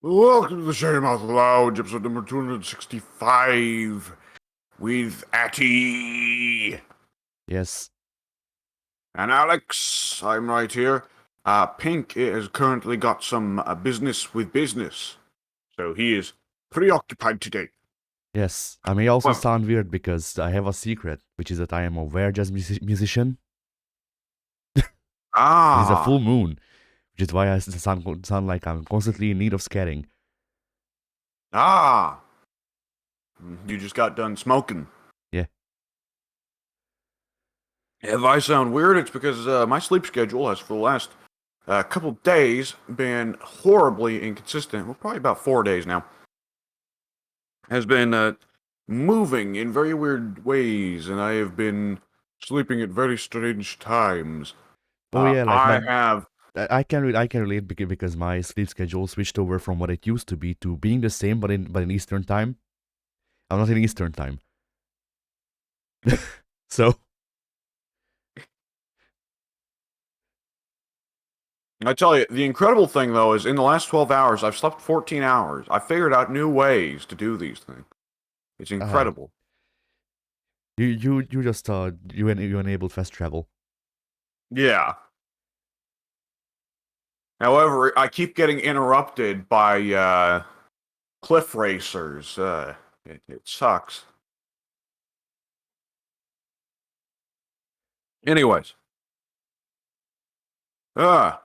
Welcome to the Shame Out Loud, episode number 265, with Atty Yes. and Alex. I'm right here. Pink has currently got some business with business, so he is preoccupied today. Yes. I may also Well, sound weird because I have a secret, which is that I am a rare jazz musician. It is a full moon, which is why I sound like I'm constantly in need of scatting. You just got done smoking. Yeah. If I sound weird, it's because my sleep schedule has, for the last couple days, been horribly inconsistent. Well, probably about 4 days now. Has been moving in very weird ways, and I have been sleeping at very strange times. Oh yeah, like I my have. I can relate because my sleep schedule switched over from what it used to be to being the same but in Eastern time. I'm not in Eastern time. So I tell you, the incredible thing though is in the last 12 hours, I've slept 14 hours. I figured out new ways to do these things. It's incredible. you just you enabled fast travel. Yeah. However, I keep getting interrupted by cliff racers. It sucks. Anyways. Uh,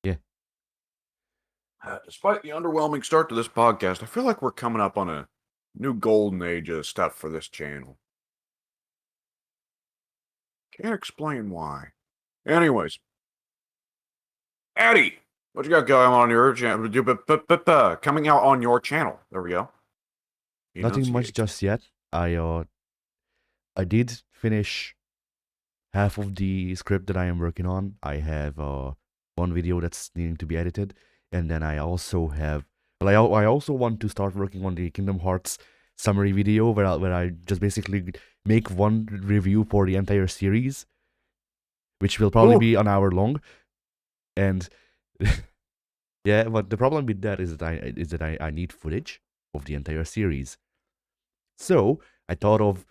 Yeah. Despite the underwhelming start to this podcast, I feel like we're coming up on a new golden age of stuff for this channel. Can't explain why. Anyways. Addy, what you got going on your channel? Coming out on your channel. There we go. Nothing much Enunciate. just yet. I did finish half of the script that I am working on. I have one video that's needing to be edited, and then I also have. Well, I also want to start working on the Kingdom Hearts summary video where I just basically make one review for the entire series, which will probably be an hour long, and yeah. But the problem with that is that I need footage of the entire series. So I thought of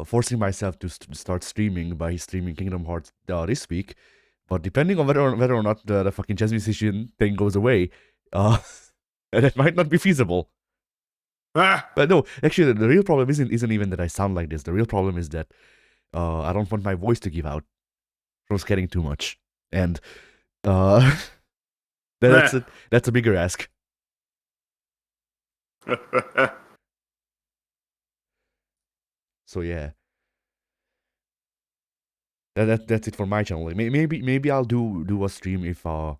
forcing myself to start streaming by streaming Kingdom Hearts this week. But depending on whether or not the fucking jazz musician thing goes away, that might not be feasible. But no, actually, the real problem isn't even that I sound like this. The real problem is that I don't want my voice to give out from scatting too much, and that's a bigger ask. So yeah. That's it for my channel. Maybe I'll do a stream if time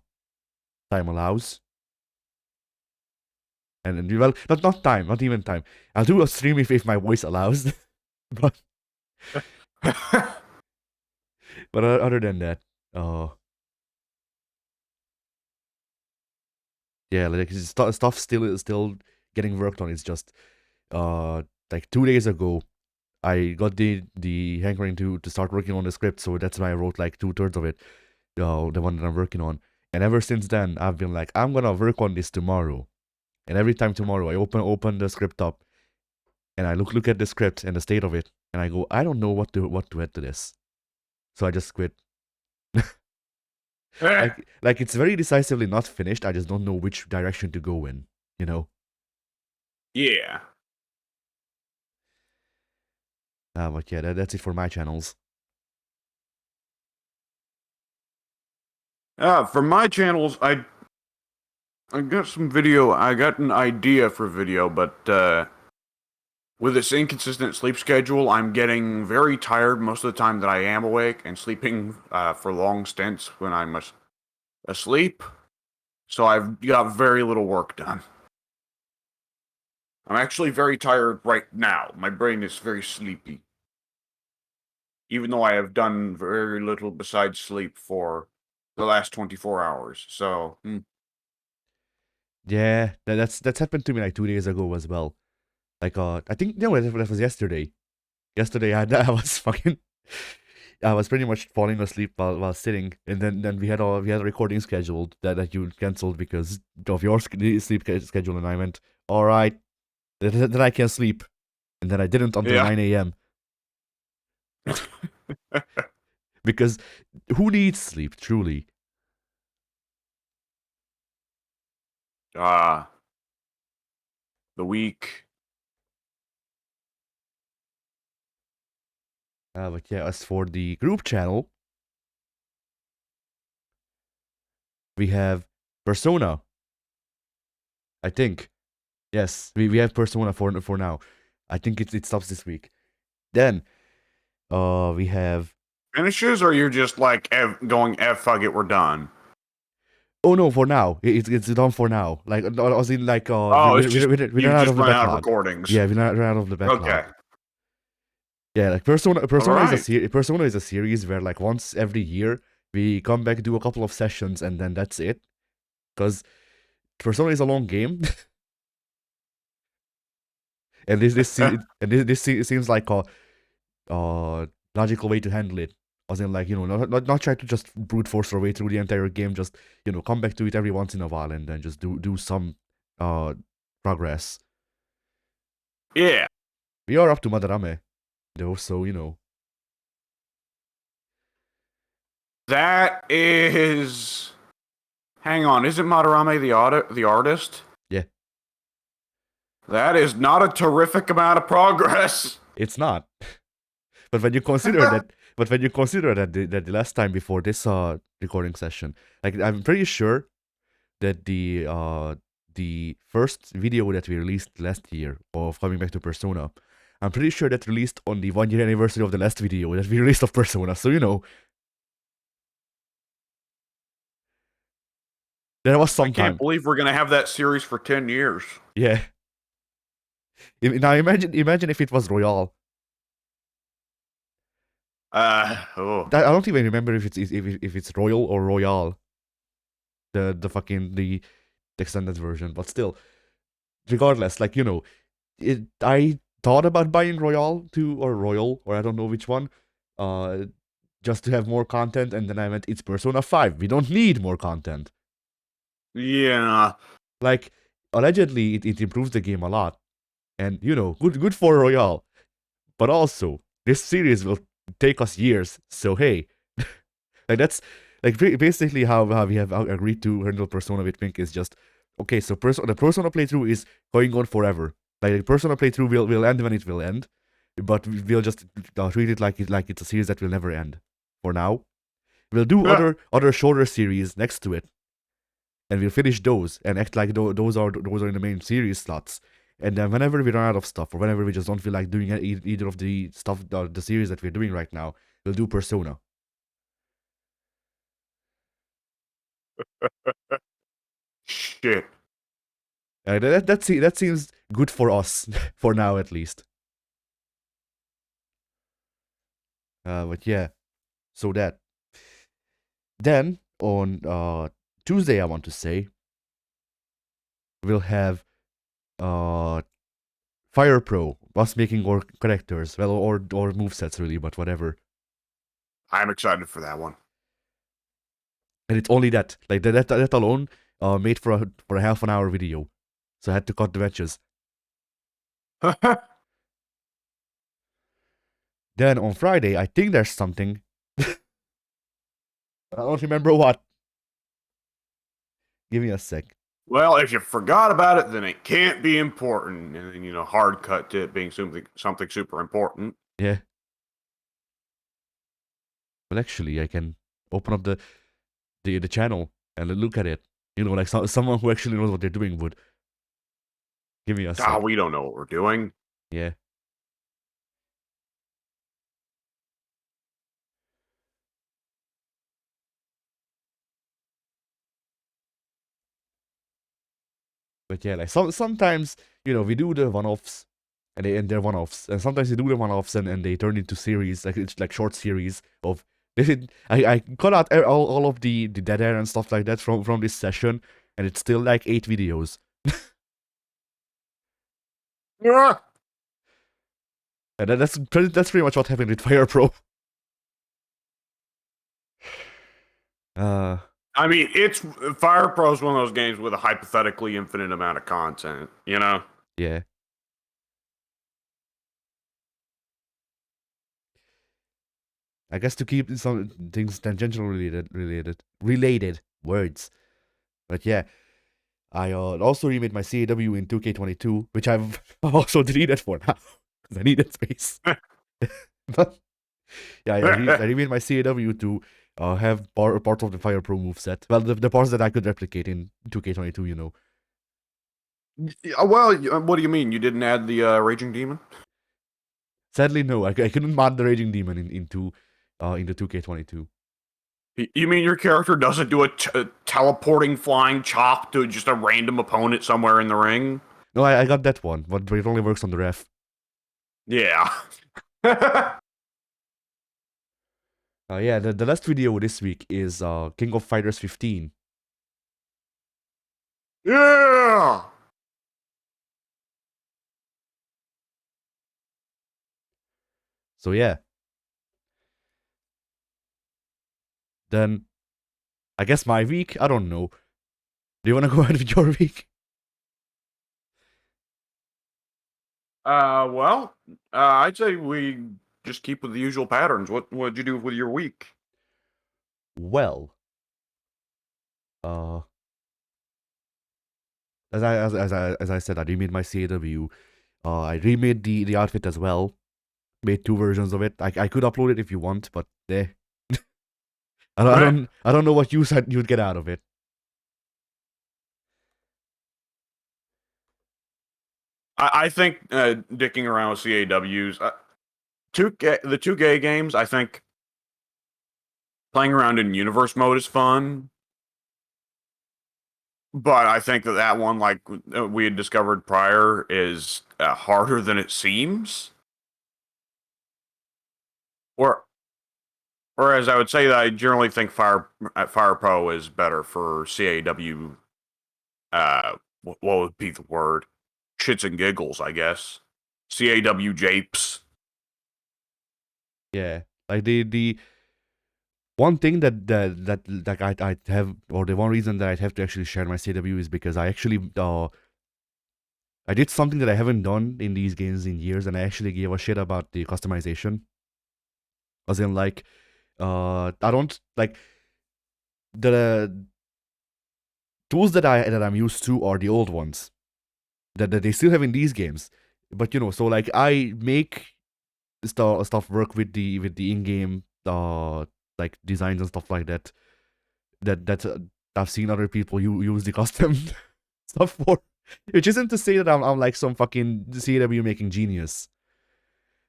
allows. And well, not even time. I'll do a stream if my voice allows. but other than that, yeah, like stuff still getting worked on. It's just like 2 days ago, I got the hankering to start working on the script, so that's why I wrote like 2/3 of it, the one that I'm working on. And ever since then, I've been like, I'm gonna work on this tomorrow. And every time tomorrow, I open the script up, and I look at the script and the state of it, and I go, I don't know what to add to this, so I just quit. like it's very decisively not finished. I just don't know which direction to go in. You know? Yeah. But yeah, that's it for my channels. For my channels, I got some video. I got an idea for video, but with this inconsistent sleep schedule, I'm getting very tired most of the time that I am awake and sleeping for long stints when I'm asleep. So I've got very little work done. I'm actually very tired right now. My brain is very sleepy. Even though I have done very little besides sleep for the last 24 hours. So, Yeah, that's happened to me like 2 days ago as well. Like I think no, that was yesterday. Yesterday I was fucking. I was pretty much falling asleep while sitting, and then we had a recording scheduled that you canceled because of your sleep schedule, and I went, all right, then I can sleep, and then I didn't until Yeah. 9 a.m. because who needs sleep truly? Uh, the week. But yeah, as for the group channel, we have Persona. I think yes, we have Persona for now. I think it stops this week. Then we have Finishes, or you're just like going F fuck it, we're done. oh no, for now. It's done for now. Like, I was in like, Oh, it's just we ran you've out just of the run out of backlog. recordings. Yeah, we ran out of the backlog. Okay. Yeah, like All Persona is right. Persona is a series where like once every year we come back, do a couple of sessions, and then that's it. Because Persona is a long game, and this seems like a logical way to handle it. As in, like, not try to just brute force our way through the entire game. Just come back to it every once in a while, and then just do some progress. Yeah. We are up to Madarame, though, so That is. Hang on. Isn't Madarame the artist? yeah, That is not a terrific amount of progress. it's not. But when you consider that, that the last time before this recording session, like, I'm pretty sure that the first video that we released last year of coming back to Persona, I'm pretty sure that released on the 1 year anniversary of the last video that we released of Persona. So there was I some can't time. believe we're gonna have that series for 10 years. Yeah. Now imagine if it was Royale. Oh. I don't even remember if it's Royal or Royale. The fucking the extended version, but still, regardless, like, I thought about buying Royale 2 or Royal, or I don't know which one, uh, just to have more content, and then I went, it's Persona 5. We don't need more content. Yeah. Like, allegedly, it improves the game a lot, and good for Royale. But also, this series will take us years, so hey, like, that's like basically how we have agreed to handle Persona with Pink is just okay. So the Persona playthrough is going on forever. Like, the Persona playthrough will end when it will end, but we'll just treat it like it's a series that will never end. For now, we'll do other shorter series next to it, and we'll finish those and act like those are in the main series slots. And then whenever we run out of stuff, or whenever we just don't feel like doing either of the stuff, the series that we're doing right now, we'll do Persona. Shit. That seems good for us, for now at least. But yeah, so that. Then on Tuesday, I want to say, we'll have uh Fire Pro, us making our characters, well, or movesets really, but whatever. I'm excited for that one. And it's only that, like, that alone, made for a half an hour video, so I had to cut the matches. Then on Friday, I think there's something. I don't remember what. Give me a sec. Well, if you forgot about it, then it can't be important. And then, hard cut to it being something super important. Yeah. Well, actually, I can open up the channel and look at it. Like, someone who actually knows what they're doing would. Give me a sec. We don't know what we're doing. Yeah. But yeah, like, sometimes, we do the one-offs, and they're one-offs, and sometimes we do the one-offs and they turn into series, like, it's like short series of. I cut out all of the dead air and stuff like that from this session, and it's still like 8 videos. Yeah. And that's pretty much what happened with Fire Pro. Uh, I mean, it's Fire Pro is one of those games with a hypothetically infinite amount of content. You know? yeah. I guess to keep some things tangential related words. But yeah, I also remade my CAW in 2K22, which I've also deleted for now because I needed space. But yeah, I remade my CAW to have parts of the Fire Pro moveset. Well, the parts that I could replicate in 2K22, you know. Well, what do you mean? You didn't add the Raging Demon? Sadly, no, I couldn't mod the Raging Demon into 2K22. You mean your character doesn't do a teleporting flying chop to just a random opponent somewhere in the ring? No, I got that one, but it only works on the ref. Yeah. Yeah, the last video this week is King of Fighters 15. Yeah. So yeah, then I guess my week, I don't know. Do you want to go ahead with your week? Well, I'd say we just keep with the usual patterns. What'd you do with your week? Well, uh, as I said, I remade my CAW. I remade the outfit as well. Made two versions of it. I could upload it if you want, but eh. I don't know what you said you'd get out of it. I think dicking around with CAWs, the two gay games. I think playing around in universe mode is fun, but I think that one, like we had discovered prior, is harder than it seems. Or, whereas I would say that I generally think Fire Pro is better for CAW. What would be the word? Shits and giggles, I guess. CAW japes. Yeah, like the one thing that I have, or the one reason that I'd have to actually share my CW is because I actually I did something that I haven't done in these games in years, and I actually gave a shit about the customization. As in, like, I don't like the tools that I'm used to are the old ones that they still have in these games. But you know, so like I make stuff work with the in-game like designs and stuff like that. That I've seen other people use the custom stuff for. Which isn't to say that I'm like some fucking CW making genius.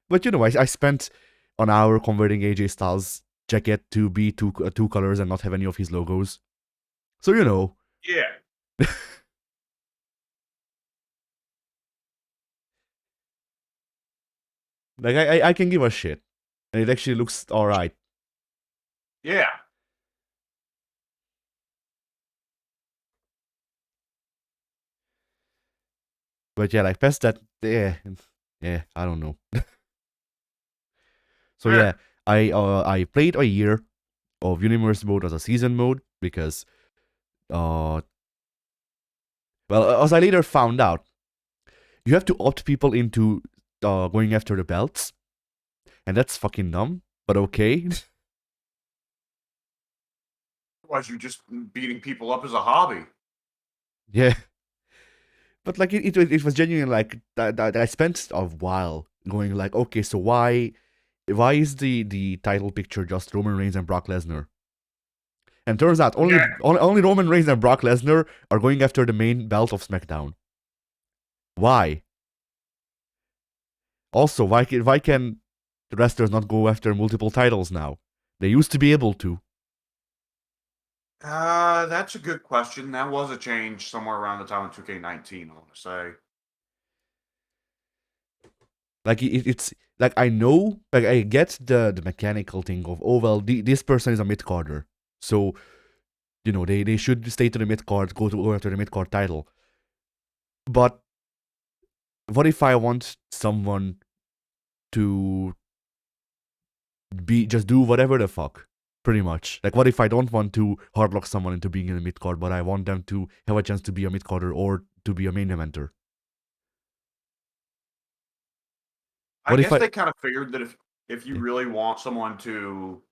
But you know, I spent an hour converting AJ Styles' jacket to be two colors and not have any of his logos. So you know, Yeah. like I can give a shit, and it actually looks all right. Yeah. But yeah, like past that, yeah, I don't know. So Eh. yeah, I played a year of Universe mode as a season mode because uh well, as I later found out, you have to opt people into going after the belts, and that's fucking dumb. But okay. Otherwise, you're just beating people up as a hobby. Yeah, but like it was genuine. Like that I spent a while going like, okay, so why is the title picture just Roman Reigns and Brock Lesnar? And turns out Yeah. only Roman Reigns and Brock Lesnar are going after the main belt of SmackDown. Why? Also, why can the wrestlers not go after multiple titles now? They used to be able to. That's a good question. That was a change somewhere around the time of 2K19, I want to say. Like it's like I know, like I get the mechanical thing of, oh well, this person is a mid carder, so you know they should stay to the mid card, go after the mid card title. But what if I want someone to be just do whatever the fuck? Pretty much. Like, what if I don't want to hardlock someone into being in a mid card, but I want them to have a chance to be a mid carder or to be a main eventer? I What if guess I? they kind of figured that if you Yeah. really want someone to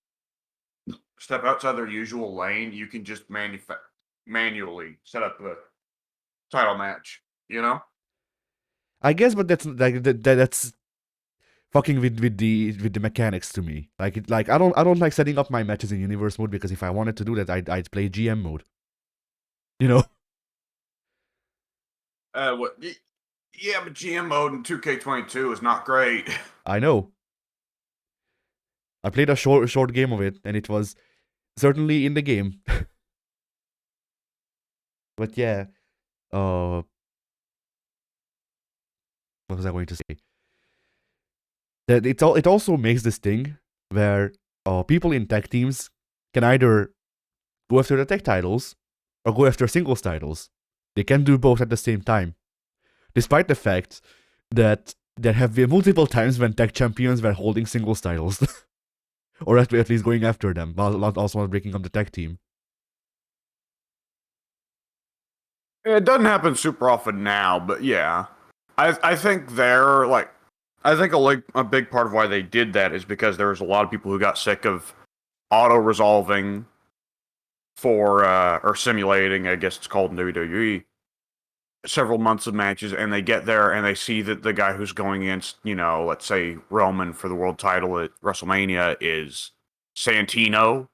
step outside their usual lane, you can just manually set up the title match. You know? I guess, but that's like that's fucking with the mechanics to me. Like I don't like setting up my matches in universe mode because if I wanted to do that, I'd play GM mode. You know? What? Yeah, but GM mode in 2K22 is not great. I know. I played a short game of it, and it was certainly in the game. But yeah, uh, what was I going to say? That it also makes this thing where people in tech teams can either go after the tech titles or go after singles titles. They can do both at the same time, despite the fact that there have been multiple times when tech champions were holding singles titles, or at least going after them, while also not breaking up the tech team. It doesn't happen super often now, but yeah, I think they're like, I think a big part of why they did that is because there was a lot of people who got sick of auto resolving for or simulating, I guess it's called in WWE, several months of matches, and they get there and they see that the guy who's going against, let's say Roman for the world title at WrestleMania is Santino,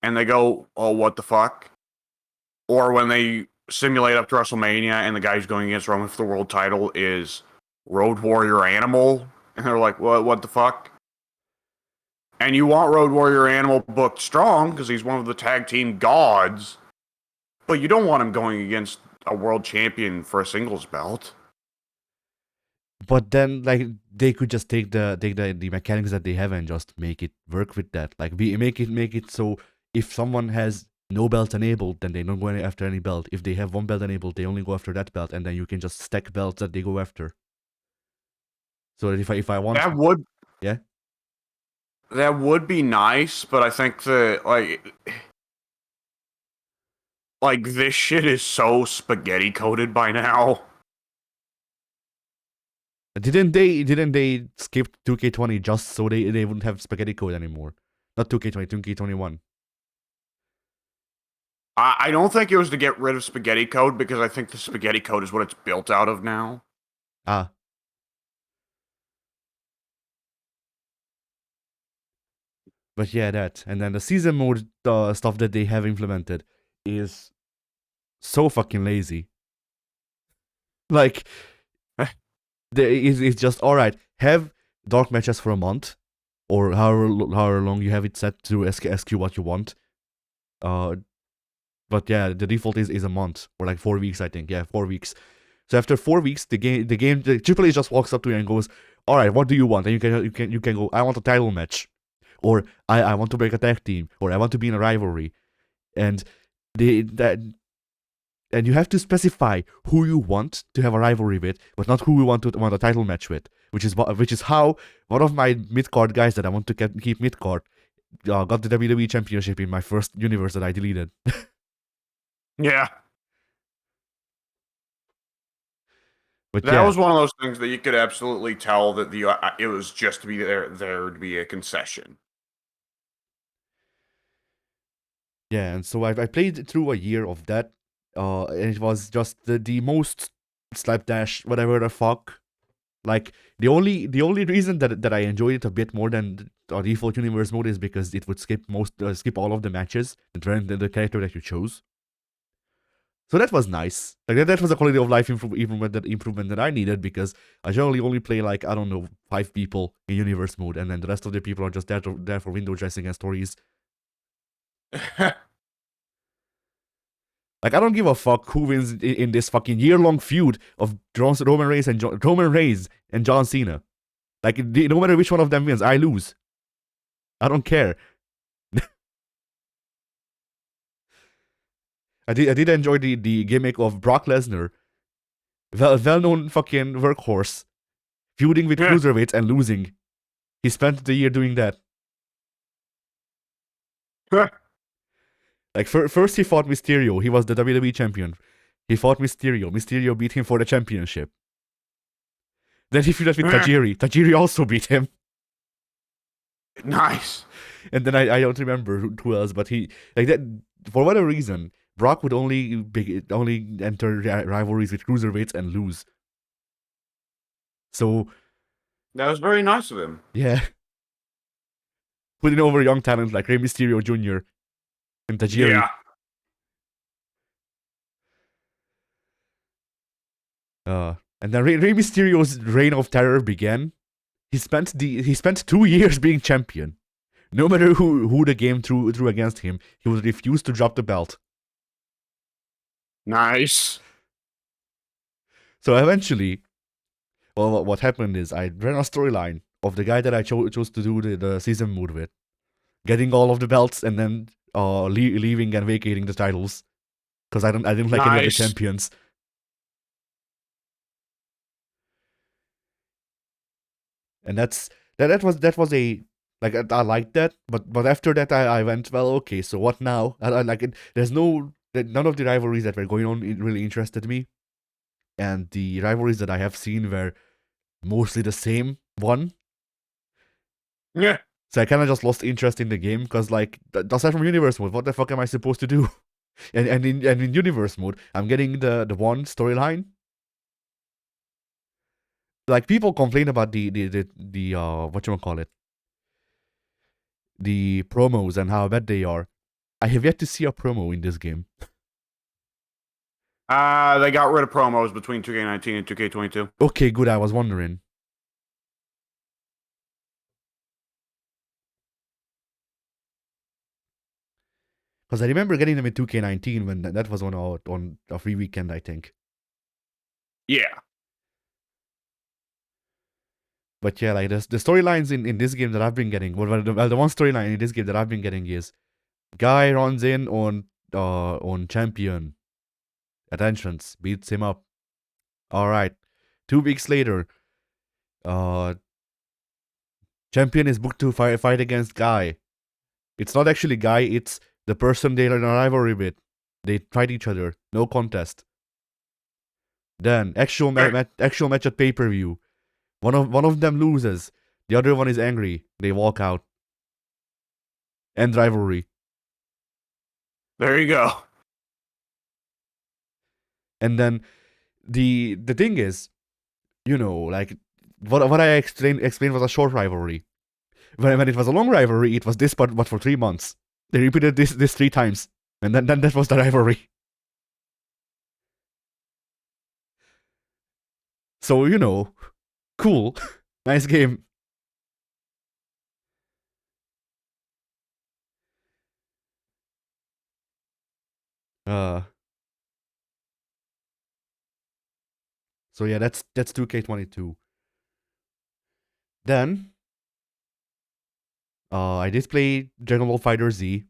and they go, "Oh, what the fuck?" Or when they simulate up to WrestleMania and the guy who's going against Roman for the world title is Road Warrior Animal, and they're like, What the fuck?" And you want Road Warrior Animal booked strong because he's one of the tag team gods, but you don't want him going against a world champion for a singles belt. But then, like, they could just take the mechanics that they have and just make it work with that. Like, make it so if someone has no belt enabled, then they don't go after any belt. If they have one belt enabled, they only go after that belt, and then you can just stack belts that they go after. So that if I want, That would yeah. that would be nice, but I think that like this shit is so spaghetti coated by now. Didn't they skip 2K20 just so they wouldn't have spaghetti code anymore? Not 2K20, 2K21. I don't think it was to get rid of spaghetti code because I think the spaghetti code is what it's built out of now. Ah, but yeah, that. And then the season mode stuff that they have implemented is so fucking lazy. Like, it's just alright. Have dark matches for a month, or however long you have it set to ask you what you want. But yeah, the default is a month or like 4 weeks, I think. Yeah, 4 weeks. So after 4 weeks, the Triple H just walks up to you and goes, "All right, what do you want?" And you can go, "I want a title match," or I want to break a tag team," or "I want to be in a rivalry," and that and you have to specify who you want to have a rivalry with, but not who you want a title match with. Which is how one of my mid card guys that I want to keep mid card got the WWE Championship in my first universe that I deleted. Yeah. But That yeah, was one of those things that you could absolutely tell that it was just to be there to be a concession. yeah, and so I played through a year of that, and it was just the most slapdash whatever the fuck. Like the only reason that I enjoyed it a bit more than default universe mode is because it would skip all of the matches and run the character that you chose. So that was nice. Like that was a quality of life improvement that I needed because I generally only play like I don't know 5 people in universe mode, and then the rest of the people are just there for window dressing and stories. Like I don't give a fuck who wins in this fucking year-long feud of Roman Reigns and John Cena. Like no matter which one of them wins, I lose. I don't care. I did enjoy the gimmick of Brock Lesnar, well known fucking workhorse, feuding with Yeah. cruiserweights and losing. He spent the year doing that. Like first he fought Mysterio. He was the WWE champion. He fought Mysterio. Mysterio beat him for the championship. Then he fought with Tajiri. Tajiri also beat him. Nice. And then I don't remember who else, but he like that for whatever reason. Brock would only enter rivalries with cruiserweights and lose. So That was very nice of him. yeah, putting over young talent like Rey Mysterio Jr. and Tajiri. Yeah. And then Rey Mysterio's reign of terror began. He spent 2 years being champion. No matter who the game threw against him, he would refuse to drop the belt. Nice. So eventually, well, what happened is I ran a storyline of the guy that I chose to do the season mode with, getting all of the belts and then leaving and vacating the titles because I didn't like any of the Nice. champions. And that was a like I liked that, but after that I went, well, okay, so what now? I like it. There's none of the rivalries that were going on really interested me, and the rivalries that I have seen were mostly the same one. Yeah. So I kind of just lost interest in the game because like aside from universe mode, what the fuck am I supposed to do? and in universe mode, I'm getting the one storyline. Like people complain about the whatchamacallit, the promos and how bad they are. I have yet to see a promo in this game. They got rid of promos between 2K19 and 2K22. Okay, good. I was wondering. Because I remember getting them in 2K19 when that was on a free weekend, I think. Yeah. But yeah, like the storylines in this game that I've been getting, well, the one storyline in this game that I've been getting is guy runs in on champion at entrance, beats him up. All right, 2 weeks later, uh, champion is booked to fight against guy. It's not actually guy; it's the person they're in a rivalry with. They fight each other, no contest. Then actual match at pay-per-view. One of them loses. The other one is angry. They walk out. End rivalry. There you go. And then the thing is, like what I explained was a short rivalry. When it was a long rivalry, it was this but for 3 months. They repeated this 3 times. And then that was the rivalry. So, cool. Nice game. So yeah, that's 2K22. Then I did play Dragon Ball Fighter Z.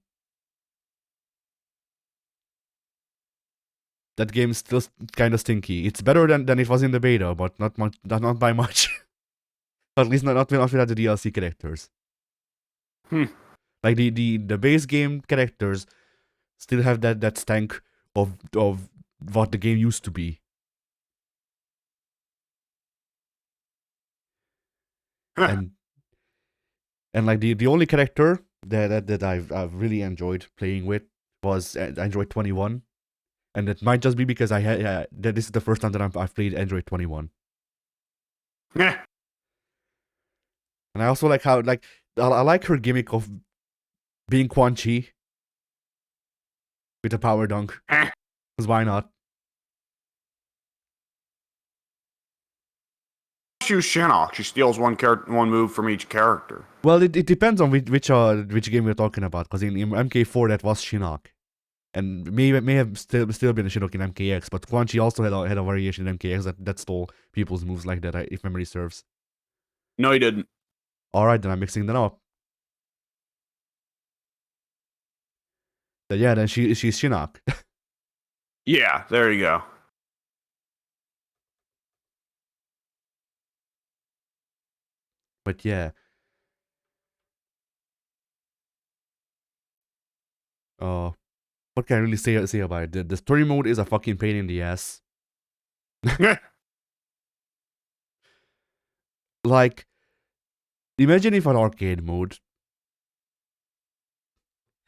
That game is still kind of stinky. It's better than it was in the beta, but not much, not by much. At least not without the DLC characters. Like the base game characters still have that stank of what the game used to be. and like the only character that I've really enjoyed playing with was Android 21, and it might just be because I had that this is the first time that I've played Android 21. Yeah. And I also like how I like her gimmick of being Quan Chi with a power dunk. Because why not? Use Shinnok. She steals one move from each character. Well, it depends on which game we're talking about. Because in MK4 that was Shinnok, and may have still been a Shinnok in MKX. But Quan Chi also had a variation in MKX that stole people's moves like that, if memory serves. No, he didn't. All right, then I'm mixing them up. Then she's Shinnok. Yeah, there you go. But yeah. what can I really say about it? The story mode is a fucking pain in the ass. Like, imagine if an arcade mode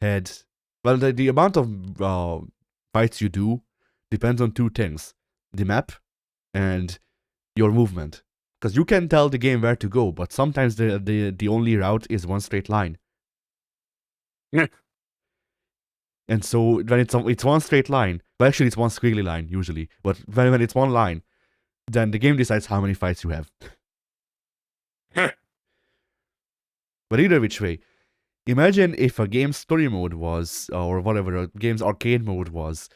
had, well, the amount of fights you do depends on two things: the map and your movement. Because you can tell the game where to go, but sometimes the only route is one straight line. And so when it's one straight line, well, actually it's one squiggly line usually, but when it's one line, then the game decides how many fights you have. But either which way, imagine if a game's story mode was, or whatever, a game's arcade mode was,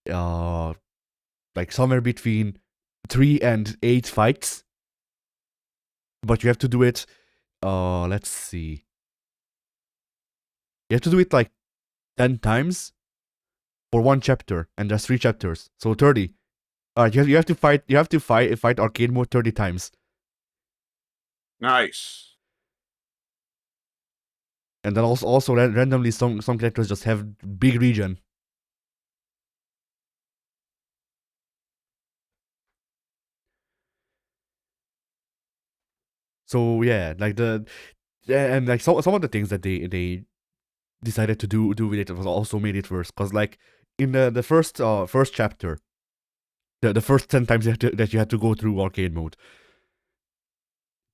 like somewhere between 3 and 8 fights, but you have to do it, let's see. You have to do it like 10 times for one chapter, and there's 3 chapters, so 30. You have to fight arcade mode 30 times. Nice. And then also randomly some characters just have big region. So yeah, like and like some of the things that they decided to do with it was also made it worse. Cause like in the first chapter, the first 10 times that you had to go through arcade mode,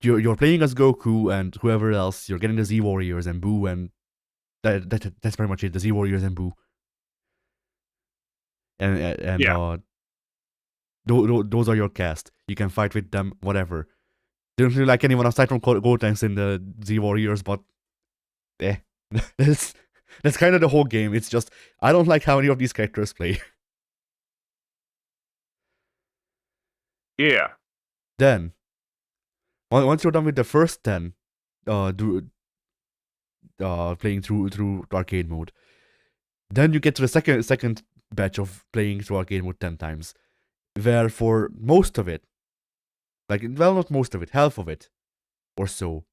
you're playing as Goku and whoever else. You're getting the Z Warriors and Boo, and that's pretty much it. The Z Warriors and Boo, and Yeah. those are your cast. You can fight with them, whatever. They don't really like anyone aside from Gotenks in the Z Warriors, but that's kind of the whole game. It's just I don't like how any of these characters play. Yeah. Then once you're done with the first 10, playing through arcade mode, then you get to the second batch of playing through arcade mode 10 times, where for most of it, like, well, not most of it, half of it or so,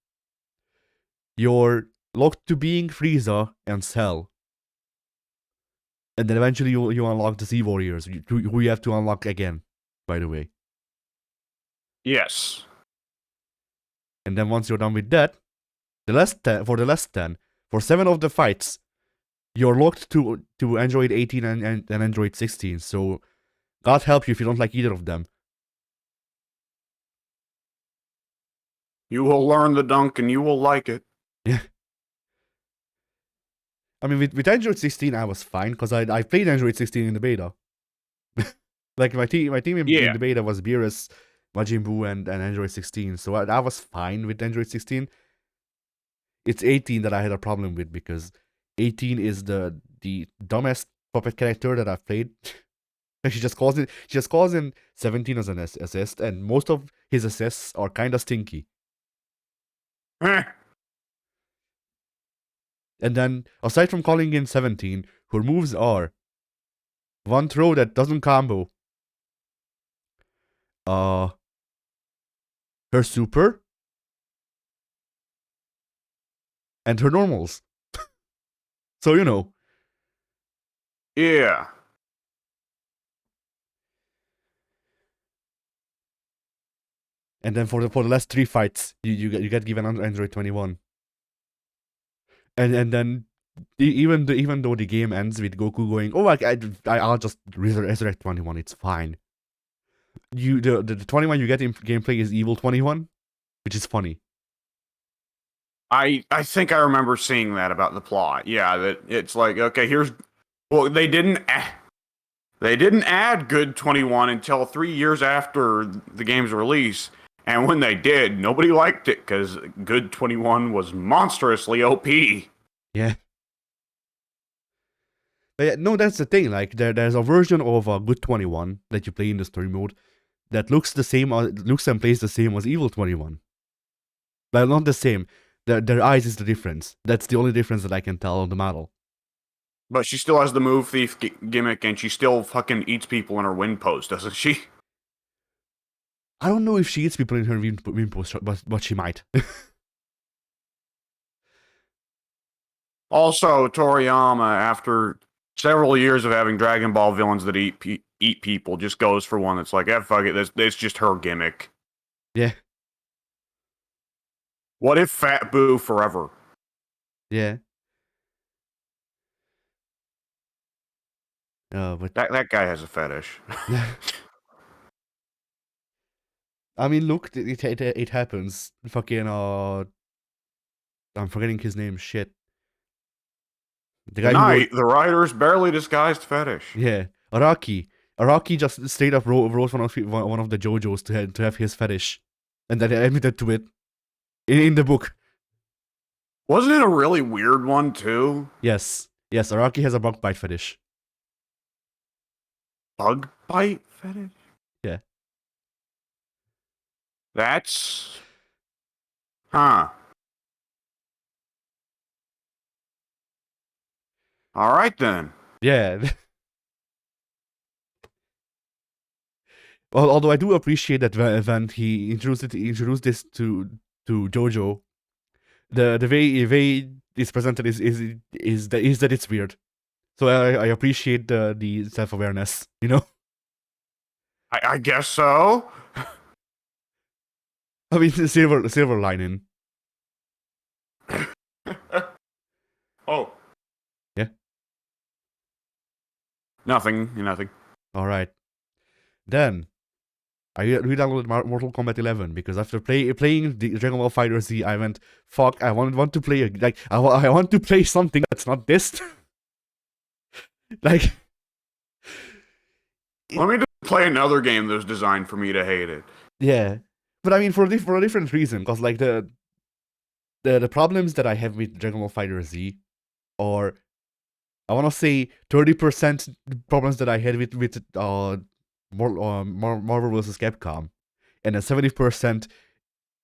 you're locked to being Frieza and Cell. And then eventually you unlock the Z Warriors, who you have to unlock again, by the way. Yes. And then once you're done with that, the last 10, for 7 of the fights, you're locked to Android 18 and Android 16. So God help you if you don't like either of them. You will learn the dunk and you will like it. Yeah. I mean, with Android 16, I was fine because I played Android 16 in the beta. Like my team in the beta was Beerus, Majin Buu, and Android 16. So I was fine with Android 16. It's 18 that I had a problem with because 18 is the dumbest puppet character that I've played. She just calls in 17 as an assist, and most of his assists are kind of stinky. And then, aside from calling in 17, her moves are one throw that doesn't combo, her super, and her normals. So, you know. Yeah. And then for the last 3 fights, you get given Android 21. And then even though the game ends with Goku going, oh, I'll just resurrect 21, it's fine. The 21 you get in gameplay is evil 21, which is funny. I think I remember seeing that about the plot. Yeah, that it's like, okay, well, they didn't add good 21 until 3 years after the game's release. And when they did, nobody liked it because good 21 was monstrously OP. Yeah. But yeah, no, that's the thing. Like there's a version of good 21 that you play in the story mode that looks and plays the same as evil 21. Well, not the same. Their eyes is the difference. That's the only difference that I can tell on the model. But she still has the move thief gimmick, and she still fucking eats people in her wind pose, doesn't she? I don't know if she eats people in her wind post, but she might. Also, Toriyama, after several years of having Dragon Ball villains that eat people, just goes for one that's like, fuck it, that's just her gimmick. Yeah, What if Fat Boo forever? yeah. But That guy has a fetish. I mean, look, it happens. Fucking I'm forgetting his name. Shit. The guy who wrote, Tonight, the writer's barely disguised fetish. yeah, Araki. Araki just straight up wrote one of the JoJos to have his fetish, and then admitted to it in the book. Wasn't it a really weird one too? Yes, yes, Araki has a bug bite fetish. Bug bite fetish? Yeah. That's... Huh. Alright then. Yeah. Well, although I do appreciate that when he introduced this to JoJo, the way it's presented is that it's weird. So I appreciate the self awareness, you know. I guess so. I mean, silver lining. Oh. Yeah. Nothing. All right. Then I re-downloaded Mortal Kombat 11 because after playing the Dragon Ball Fighter Z, I went, fuck, I want to play I want to play something that's not this. Like, Let me just play another game that was designed for me to hate it. yeah, but I mean for a different reason, because like the problems that I have with Dragon Ball Fighter Z, or I want to say 30% problems that I had with Marvel vs. Capcom, and then 70%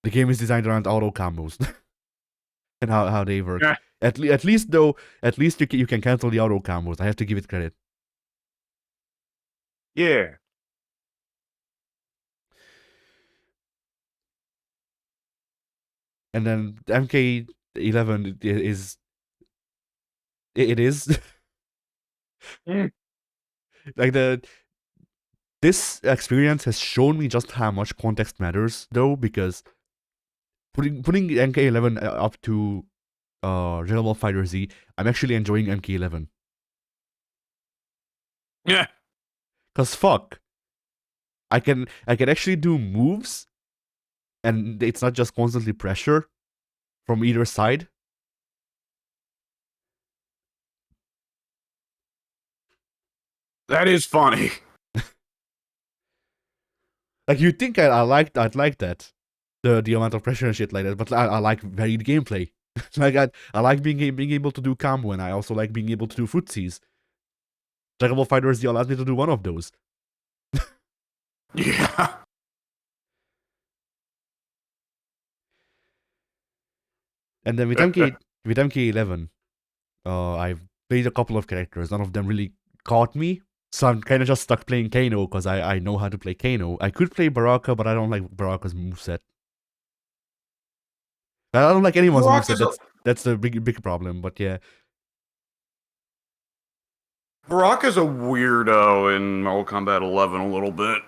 the game is designed around auto combos and how they work. Yeah. At least you can cancel the auto combos. I have to give it credit. Yeah. And then MK11 is it is like this experience has shown me just how much context matters, though, because putting MK11 up to Dragon Ball Fighter Z, I'm actually enjoying MK11. Yeah. Cause fuck, I can actually do moves, and it's not just constantly pressure from either side. That is funny. Like you'd think I'd like that, the amount of pressure and shit like that, but I like varied gameplay. Like I like being able to do combo, and I also like being able to do footsies. Dragon Ball Fighter Z allows me to do one of those. Yeah. And then with MK11, I've played a couple of characters. None of them really caught me, so I'm kind of just stuck playing Kano because I know how to play Kano. I could play Baraka, but I don't like Baraka's moveset. I don't like anyone's moveset. That's the big problem. But yeah, Baraka's a weirdo in Mortal Kombat 11 a little bit.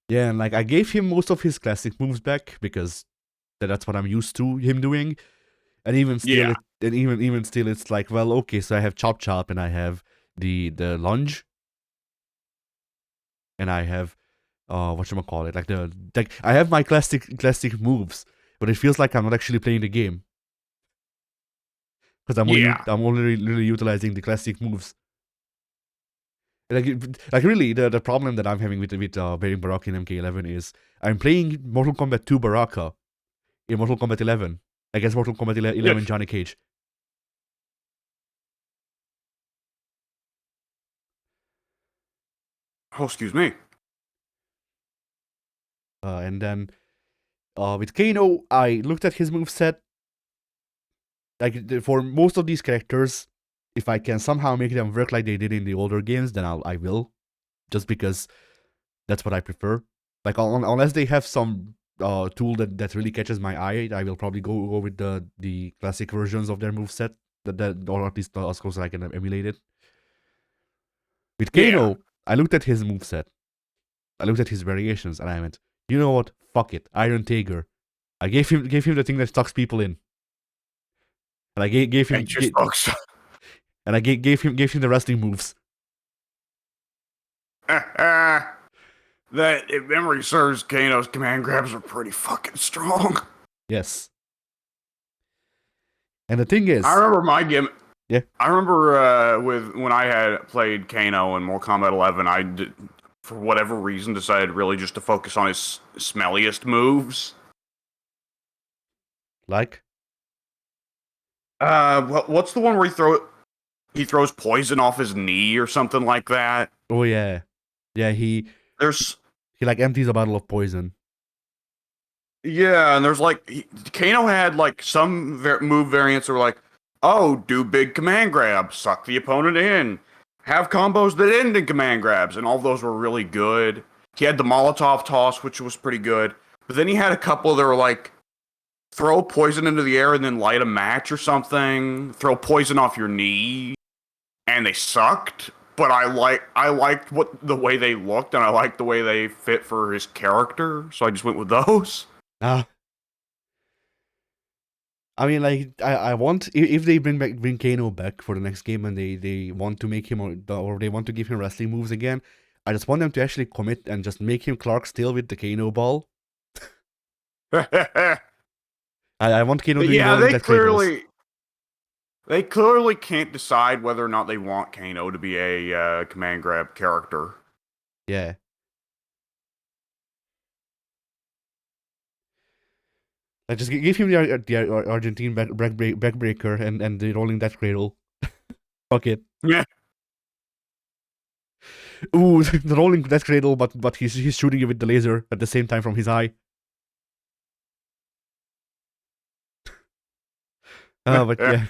yeah, and like I gave him most of his classic moves back because that's what I'm used to him doing. And even still, Yeah. even still, it's like, well, okay, so I have Chop Chop, and I have the lunge, and I have whatchamacallit, like I have my classic moves, but it feels like I'm not actually playing the game because I'm only really utilizing the classic moves. Like really, the problem that I'm having with playing Baraka in MK11 is I'm playing Mortal Kombat 2 Baraka in Mortal Kombat 11 against Mortal Kombat 11 Yes. Johnny Cage. Oh, excuse me. And then with Kano, I looked at his moveset. Like for most of these characters, if I can somehow make them work like they did in the older games, then I will, just because that's what I prefer. Like unless they have some tool that really catches my eye, I will probably go with the classic versions of their moveset that or at least as close as I can emulate it. With Yeah. Kano, I looked at his moveset. I looked at his variations, and I went, you know what? Fuck it, Iron Tiger. I gave him the thing that sucks people in, and I gave And him just folks. and I gave him the wrestling moves. That, if memory serves, Kano's command grabs are pretty fucking strong. Yes. And the thing I is, remember my gimmick. yeah, I remember when I had played Kano in Mortal Kombat 11, I did, for whatever reason, decided really just to focus on his smelliest moves. like, What's the one where he throws poison off his knee or something like that? oh yeah, yeah, There's he like empties a bottle of poison. Yeah, and there's like Kano had like some move variants that were like, oh, do big command grabs, suck the opponent in, have combos that end in command grabs, and all of those were really good. He had the Molotov toss, which was pretty good, but then he had a couple that were like, throw poison into the air and then light a match or something, throw poison off your knee, and they sucked. But I liked the way they looked, and I liked the way they fit for his character, so I just went with those. Ah, I mean, like, I want if they bring Kano back for the next game and they want to make him or they want to give him wrestling moves again, I just want them to actually commit and just make him Clark still with the Kano ball. I want Kano doing Yeah, rolling that cradles. they clearly can't decide whether or not they want Kano to be a command grab character. Yeah. Like, just give him the Argentine backbreaker and the rolling that cradle. Fuck it. Yeah. Ooh, the rolling that cradle, but he's shooting you with the laser at the same time from his eye. But yeah.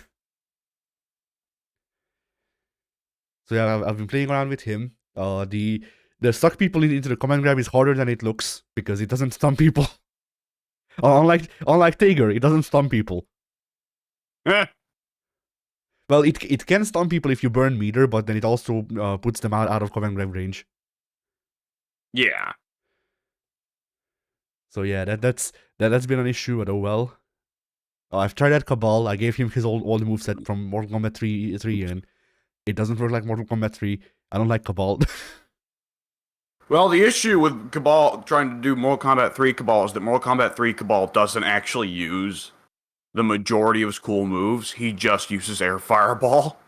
So yeah, I've been playing around with him. The suck people into the command grab is harder than it looks because it doesn't stun people. Unlike Tiger, it doesn't stun people. Well, it can stun people if you burn meter, but then it also puts them out of command grab range. Yeah. So yeah, that's been an issue, but oh well. I've tried that Cabal. I gave him his old moveset from Mortal Kombat 3, and it doesn't work like Mortal Kombat 3. I don't like Cabal. Well, the issue with Cabal trying to do Mortal Kombat 3 Cabal is that Mortal Kombat 3 Cabal doesn't actually use the majority of his cool moves. He just uses Air Fireball.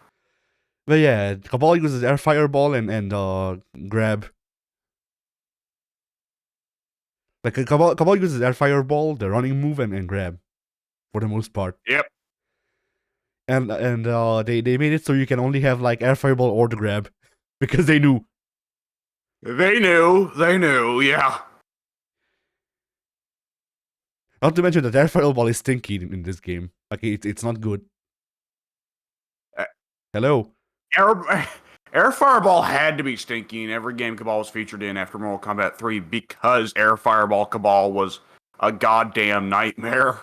But yeah, Cabal uses Air Fireball and grab. Like Cabal uses Air Fireball, the running move, and grab for the most part. Yep. And they made it so you can only have like Air Fireball or the grab because they knew. They knew, yeah. Not to mention that Air Fireball is stinky in this game. Like it's not good. Uh, Hello. Air Fireball had to be stinky in every game Cabal was featured in after Mortal Kombat 3 because Air Fireball Cabal was a goddamn nightmare.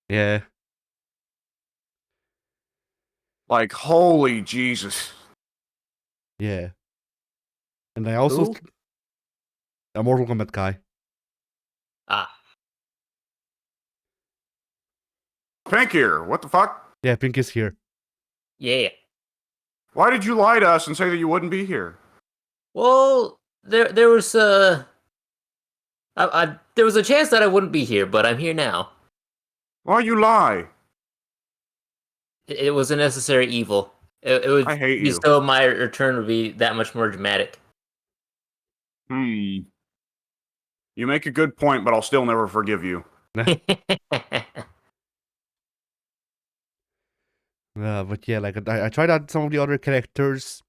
Yeah. Like, holy Jesus. Yeah. And I also Who? a Mortal Kombat guy. Ah, Pink here, what the fuck? Yeah, Pink is here. yeah. Why did you lie to us and say that you wouldn't be here? Well, there was there was a chance that I wouldn't be here, but I'm here now. Why you lie? It was a necessary evil. It would I hate be you. so my return would be that much more dramatic. You make a good point, but I'll still never forgive you. But yeah, like I tried out some of the other characters,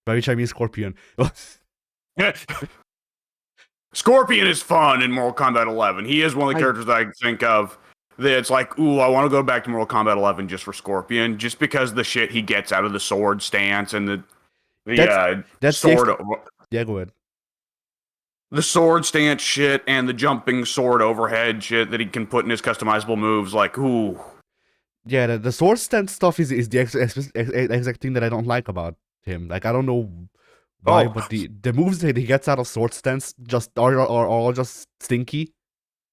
by which I mean Scorpion. Scorpion is fun in Mortal Kombat 11. He is one of the characters that I think of that's like, ooh, I want to go back to Mortal Kombat 11 just for Scorpion, just because the shit he gets out of the sword stance and that's sword. Yeah, go ahead. The sword stance shit and the jumping sword overhead shit that he can put in his customizable moves, like, ooh. Yeah, the sword stance stuff is the exact thing that I don't like about him. Like, I don't know why, Oh, but the moves that he gets out of sword stance just are all just stinky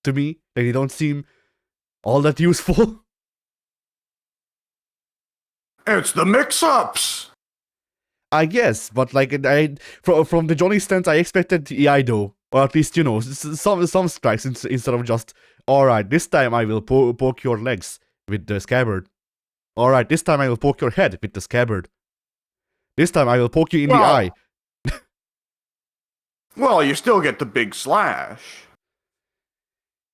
to me. Like, they don't seem all that useful. it's the mix-ups. I guess, but like from the Johnny stance, I expected Iaido, or at least some strikes instead of just, all right, this time I will poke your legs with the scabbard. All right, this time I will poke your head with the scabbard. This time I will poke you in the eye. Well, you still get the big slash.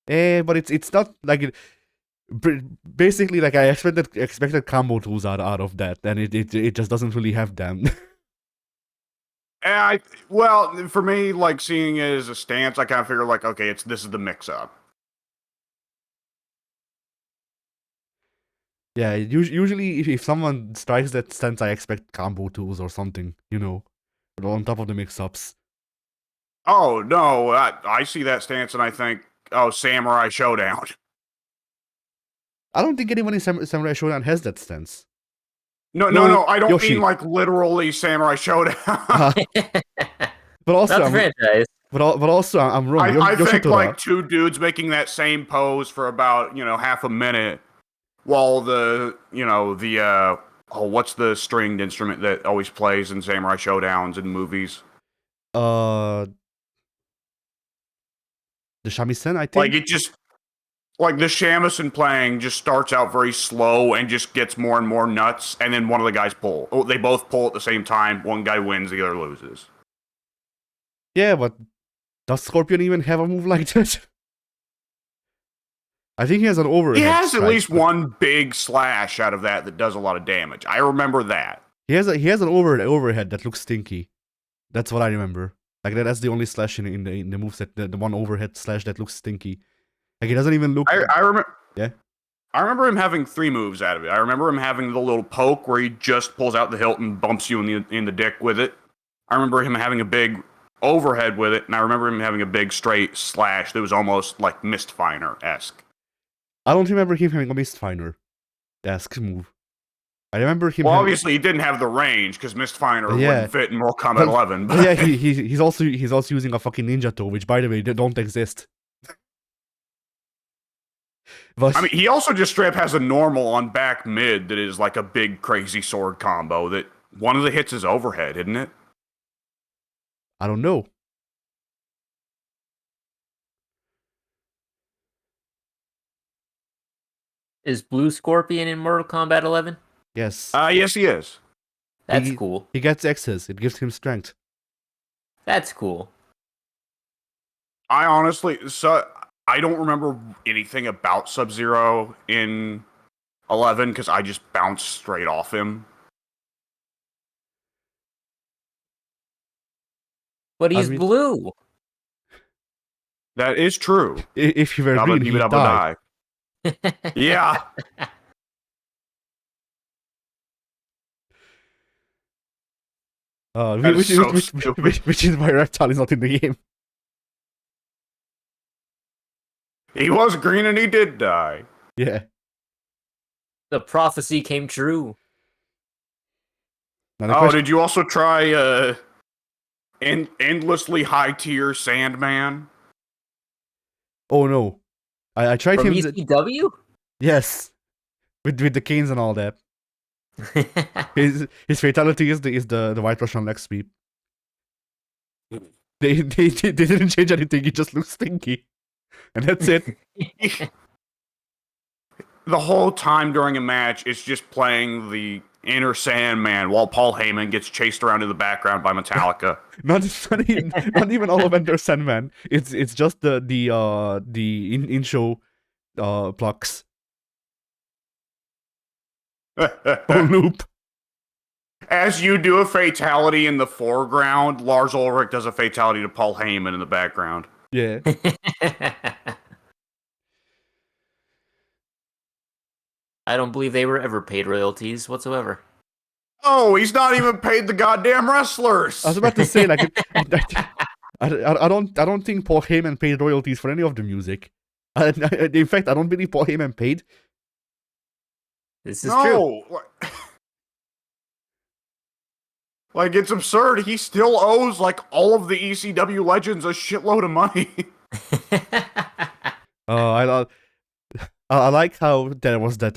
But it's not like basically like I expected combo tools out of that, and it just doesn't really have them. Well, for me, like seeing it as a stance, I kind of figure like, okay, this is the mix-up. Yeah, usually if someone strikes that stance, I expect combo tools or something, on top of the mix-ups. Oh no, I see that stance and I think, oh, Samurai Showdown. I don't think anyone in Samurai Showdown has that stance. No, I don't Yoshi. mean like literally Samurai Showdown. But also, Not the franchise. but also, I'm wrong. I think Yoshitora. like two dudes making that same pose for about half a minute, while what's the stringed instrument that always plays in Samurai Showdowns in movies? The shamisen, I think. Like it just like the shamisen playing just starts out very slow and just gets more and more nuts, and then one of the guys pull. Oh, they both pull at the same time. One guy wins, the other loses. Yeah, but does Scorpion even have a move like that? I think he has an overhead. He has strike, at least but one big slash out of that does a lot of damage. I remember that. he has an overhead that looks stinky. That's what I remember. Like that's the only slash in the moveset, the one overhead slash that looks stinky. Like, it doesn't even look. I remember. Yeah. I remember him having 3 moves out of it. I remember him having the little poke where he just pulls out the hilt and bumps you in the dick with it. I remember him having a big overhead with it, and I remember him having a big straight slash that was almost like Mistfinder-esque. I don't remember him having a Mistfinder-esque move. I remember him. Well, obviously he didn't have the range because Mistfinder wouldn't fit in Mortal Kombat 11. But yeah, he's also using a fucking ninja toe, which by the way they don't exist. But I mean, he also just straight up has a normal on back mid that is like a big crazy sword combo that one of the hits is overhead, isn't it? I don't know. Is Blue Scorpion in Mortal Kombat 11? Yes. Yes, he is. That's cool. He gets X's. It gives him strength. That's cool. I don't remember anything about Sub-Zero in 11 because I just bounced straight off him. But he's blue. That is true. If you were green, he'd die. Yeah. Which is why Reptile is not in the game. He was green and he did die. Yeah. The prophecy came true. Did you also try endlessly high tier Sandman? Oh no. I tried From him. ECW? Yes. With the canes and all that. His fatality is the White Russian leg sweep. They didn't change anything, he just looks stinky. And that's it. The whole time during a match, it's just playing the Inner Sandman while Paul Heyman gets chased around in the background by Metallica. not even all of Enter Sandman. It's just the in-show plucks. On loop. As you do a fatality in the foreground, Lars Ulrich does a fatality to Paul Heyman in the background. Yeah. I don't believe they were ever paid royalties whatsoever. Oh, he's not even paid the goddamn wrestlers. I was about to say, like, I don't think Paul Heyman paid royalties for any of the music. In fact, I don't believe Paul Heyman paid This is true. No, like it's absurd. He still owes like all of the ECW legends a shitload of money. Oh, I like how there was that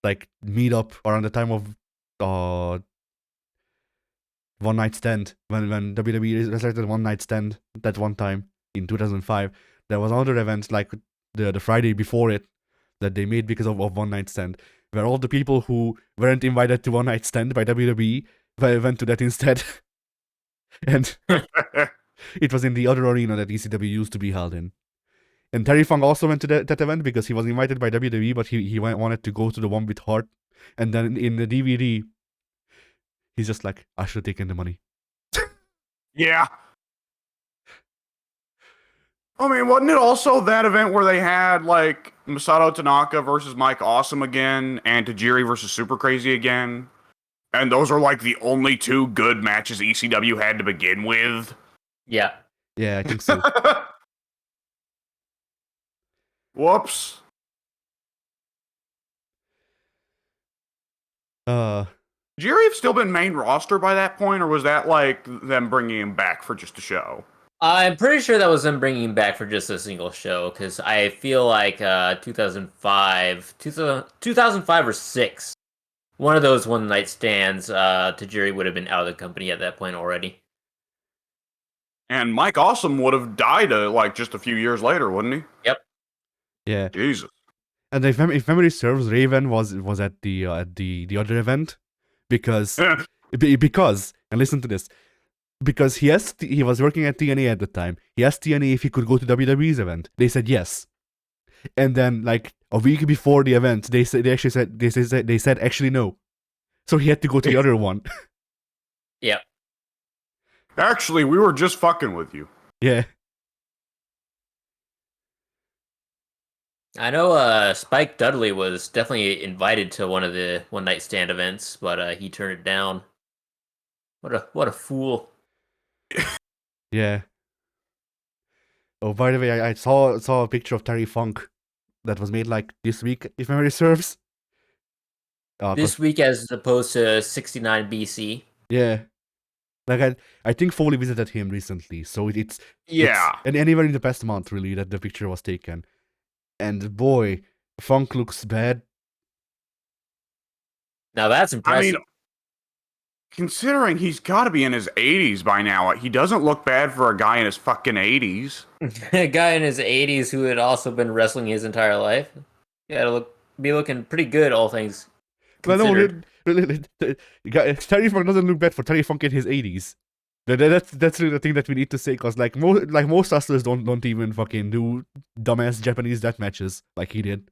like meetup around the time of One Night Stand when WWE resurrected One Night Stand that one time in 2005. There was another event like the Friday before it that they made because of One Night Stand, where all the people who weren't invited to One Night Stand by WWE went to that instead. And it was in the other arena that ECW used to be held in. And Terry Funk also went to that event because he was invited by WWE, but he wanted to go to the one with Hart. And then in the DVD, he's just like, I should have taken the money. Yeah. I mean, wasn't it also that event where they had like Masato Tanaka versus Mike Awesome again, and Tajiri versus Super Crazy again? And those are like the only two good matches ECW had to begin with. Yeah. Yeah, I think so. Whoops. Jerry have still been main roster by that point, or was that like them bringing him back for just a show? I'm pretty sure that was them bringing him back for just a single show, because I feel like 2005 or 6, one of those one night stands, Tajiri would have been out of the company at that point already. And Mike Awesome would have died like just a few years later, wouldn't he? Yep. Yeah. Jesus. And if memory serves, Raven was at the other event because and listen to this, because he was working at TNA at the time. He asked TNA if he could go to WWE's event. They said yes. And then like a week before the event, they said actually no. So he had to go to the other one. Yep. Actually, we were just fucking with you. Yeah. I know Spike Dudley was definitely invited to one of the one night stand events, but he turned it down. What a fool. Yeah. Oh, by the way, I saw a picture of Terry Funk that was made like this week, if memory serves. This week as opposed to 69 BC. Yeah. Like I think Foley visited him recently, so it's and anywhere in the past month really that the picture was taken. And boy, Funk looks bad. Now that's impressive. I mean, considering he's got to be in his 80s by now, he doesn't look bad for a guy in his fucking 80s. A guy in his 80s who had also been wrestling his entire life. Yeah, be looking pretty good, all things considered. Terry Funk doesn't look bad for Terry Funk in his 80s. That's really the thing that we need to say, because like most wrestlers don't even fucking do dumbass Japanese death matches like he did.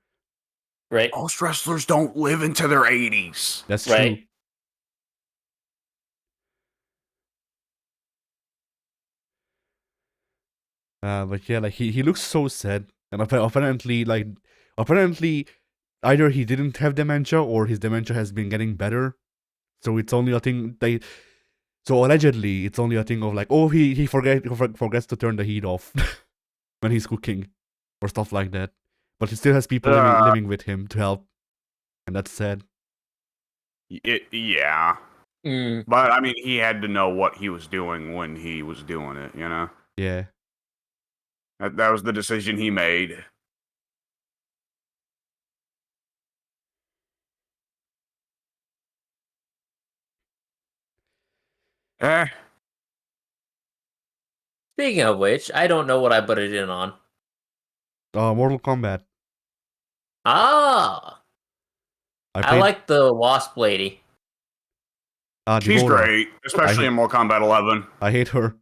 Right. Most wrestlers don't live into their 80s. That's true. Right. But yeah, like he looks so sad, and apparently either he didn't have dementia or his dementia has been getting better. So it's only a thing so allegedly it's only a thing of like, oh, he forgets to turn the heat off when he's cooking or stuff like that. But he still has people living with him to help, and that's sad. Yeah. But I mean, he had to know what he was doing when he was doing it, you know? Yeah. That was the decision he made. Speaking of which, I don't know what I put it in on. Mortal Kombat. Ah! I like the Wasp lady. She's great, especially in Mortal Kombat 11. I hate her.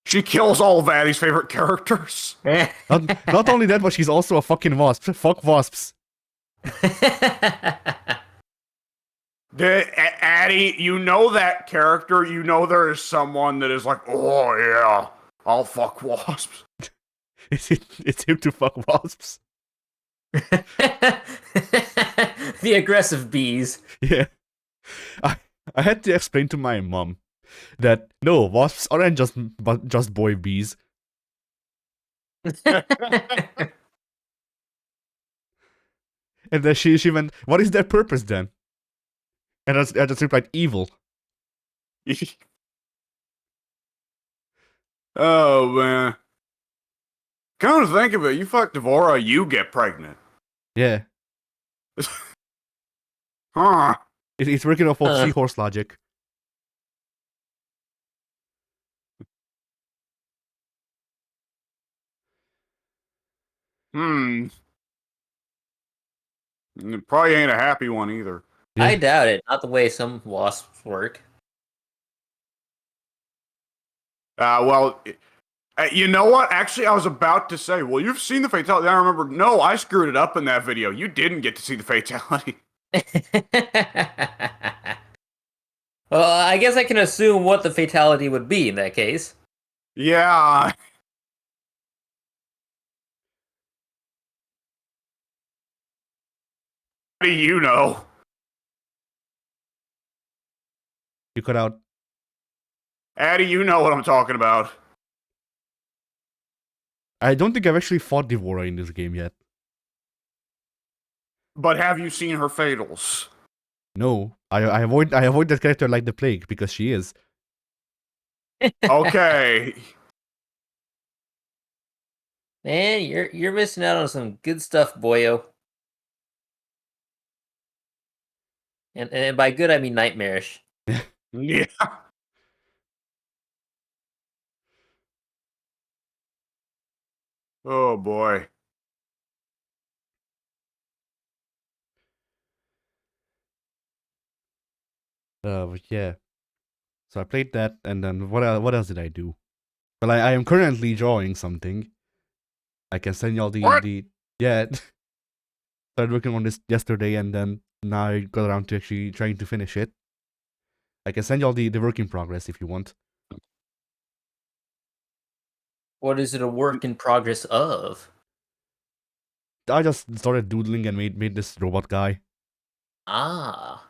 She kills all of Addy's favorite characters. Not only that, but she's also a fucking wasp. Fuck wasps. Addy, you know that character. You know there is someone that is like, oh yeah, I'll fuck wasps. It's him to fuck wasps. The aggressive bees. Yeah. I had to explain to my mom that no, wasps aren't just boy bees. And then she went, "What is their purpose then?" And I just replied, "Evil." Oh man. Come to think of it, you fuck Devora, you get pregnant. Yeah, Huh. it's working off of Uh. seahorse logic. Hmm. It probably ain't a happy one either. I Yeah. doubt it. Not the way some wasps work. Well, you know what? Actually, I was about to say, well, you've seen the fatality. I remember, no, I screwed it up in that video. You didn't get to see the fatality. Well, I guess I can assume what the fatality would be in that case. Yeah. How do you know? You cut out. Addy, you know what I'm talking about. I don't think I've actually fought Devora in this game yet. But have you seen her fatals? No, I avoid that character like the plague because she is. Okay. Man, you're missing out on some good stuff, boyo. And by good I mean nightmarish. Yeah. Oh boy. But yeah. So I played that, and then what else did I do? Well, I am currently drawing something. I can send y'all What? the yeah. Started working on this yesterday, and then now I got around to actually trying to finish it. I can send y'all the work in progress if you want. What is it a work in progress of? I just started doodling and made this robot guy. Ah.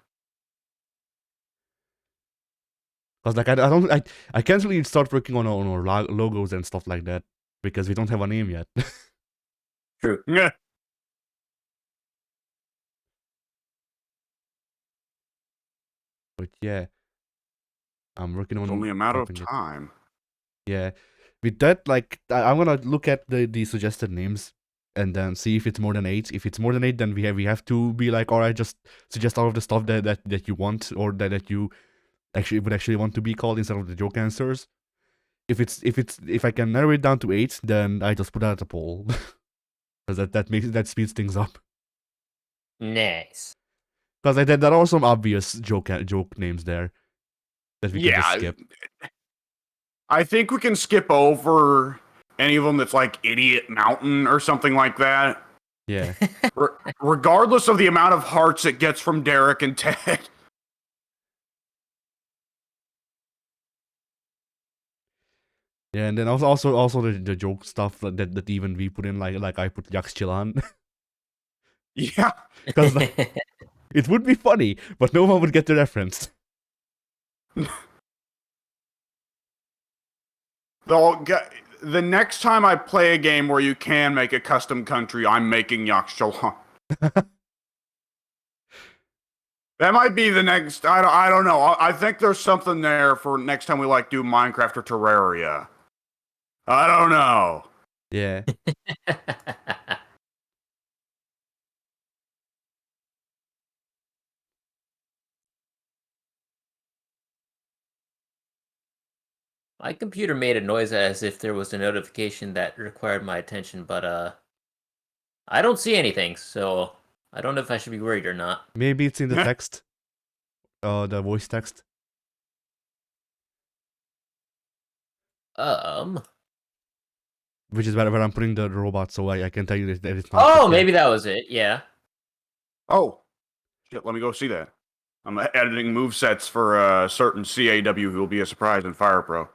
Cause like I can't really start working on our logos and stuff like that because we don't have a name yet. True. Yeah. But yeah, I'm working It's on only a matter of helping it. time. Yeah, with that, like I'm gonna look at the suggested names and then see if it's more than 8. If it's more than 8, then we have to be like, all right, just suggest all of the stuff that you want or that you would actually want to be called instead of the joke answers. If I can narrow it down to 8, then I just put out a poll because that speeds things up. Nice. Because there are some obvious joke names there that we can just Yeah. skip. I think we can skip over any of them that's like Idiot Mountain or something like that. Yeah. Regardless of the amount of hearts it gets from Derek and Ted. Yeah, and then also the joke stuff that even we put in like I put Jax Chilan. Yeah. Because it would be funny, but no one would get the reference. The next time I play a game where you can make a custom country, I'm making Yakshalan. That might be the next. I don't know. I think there's something there for next time we like do Minecraft or Terraria. I don't know. Yeah. My computer made a noise as if there was a notification that required my attention, but I don't see anything, so I don't know if I should be worried or not. Maybe it's in the text. The voice text. Which is where I'm putting the robot, so I can tell you that it's not. Oh, yeah. maybe that was it. Yeah. Oh, shit! Let me go see that. I'm editing movesets for a certain CAW who will be a surprise in Fire Pro.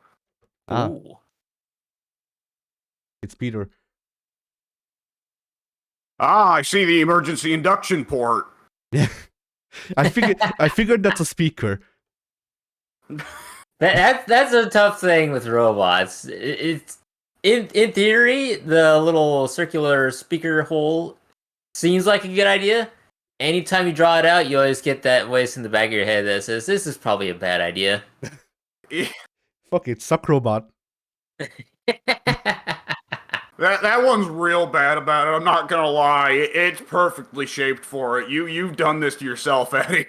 Ah, Ooh. it's Peter. Ah, I see the emergency induction port. Yeah. I figured that's a speaker. That's a tough thing with robots. in theory, the little circular speaker hole seems like a good idea. Anytime you draw it out, you always get that voice in the back of your head that says, "This is probably a bad idea." Fuck it, suck robot. That one's real bad about it. I'm not gonna lie. It's perfectly shaped for it. You've done this to yourself, Eddie.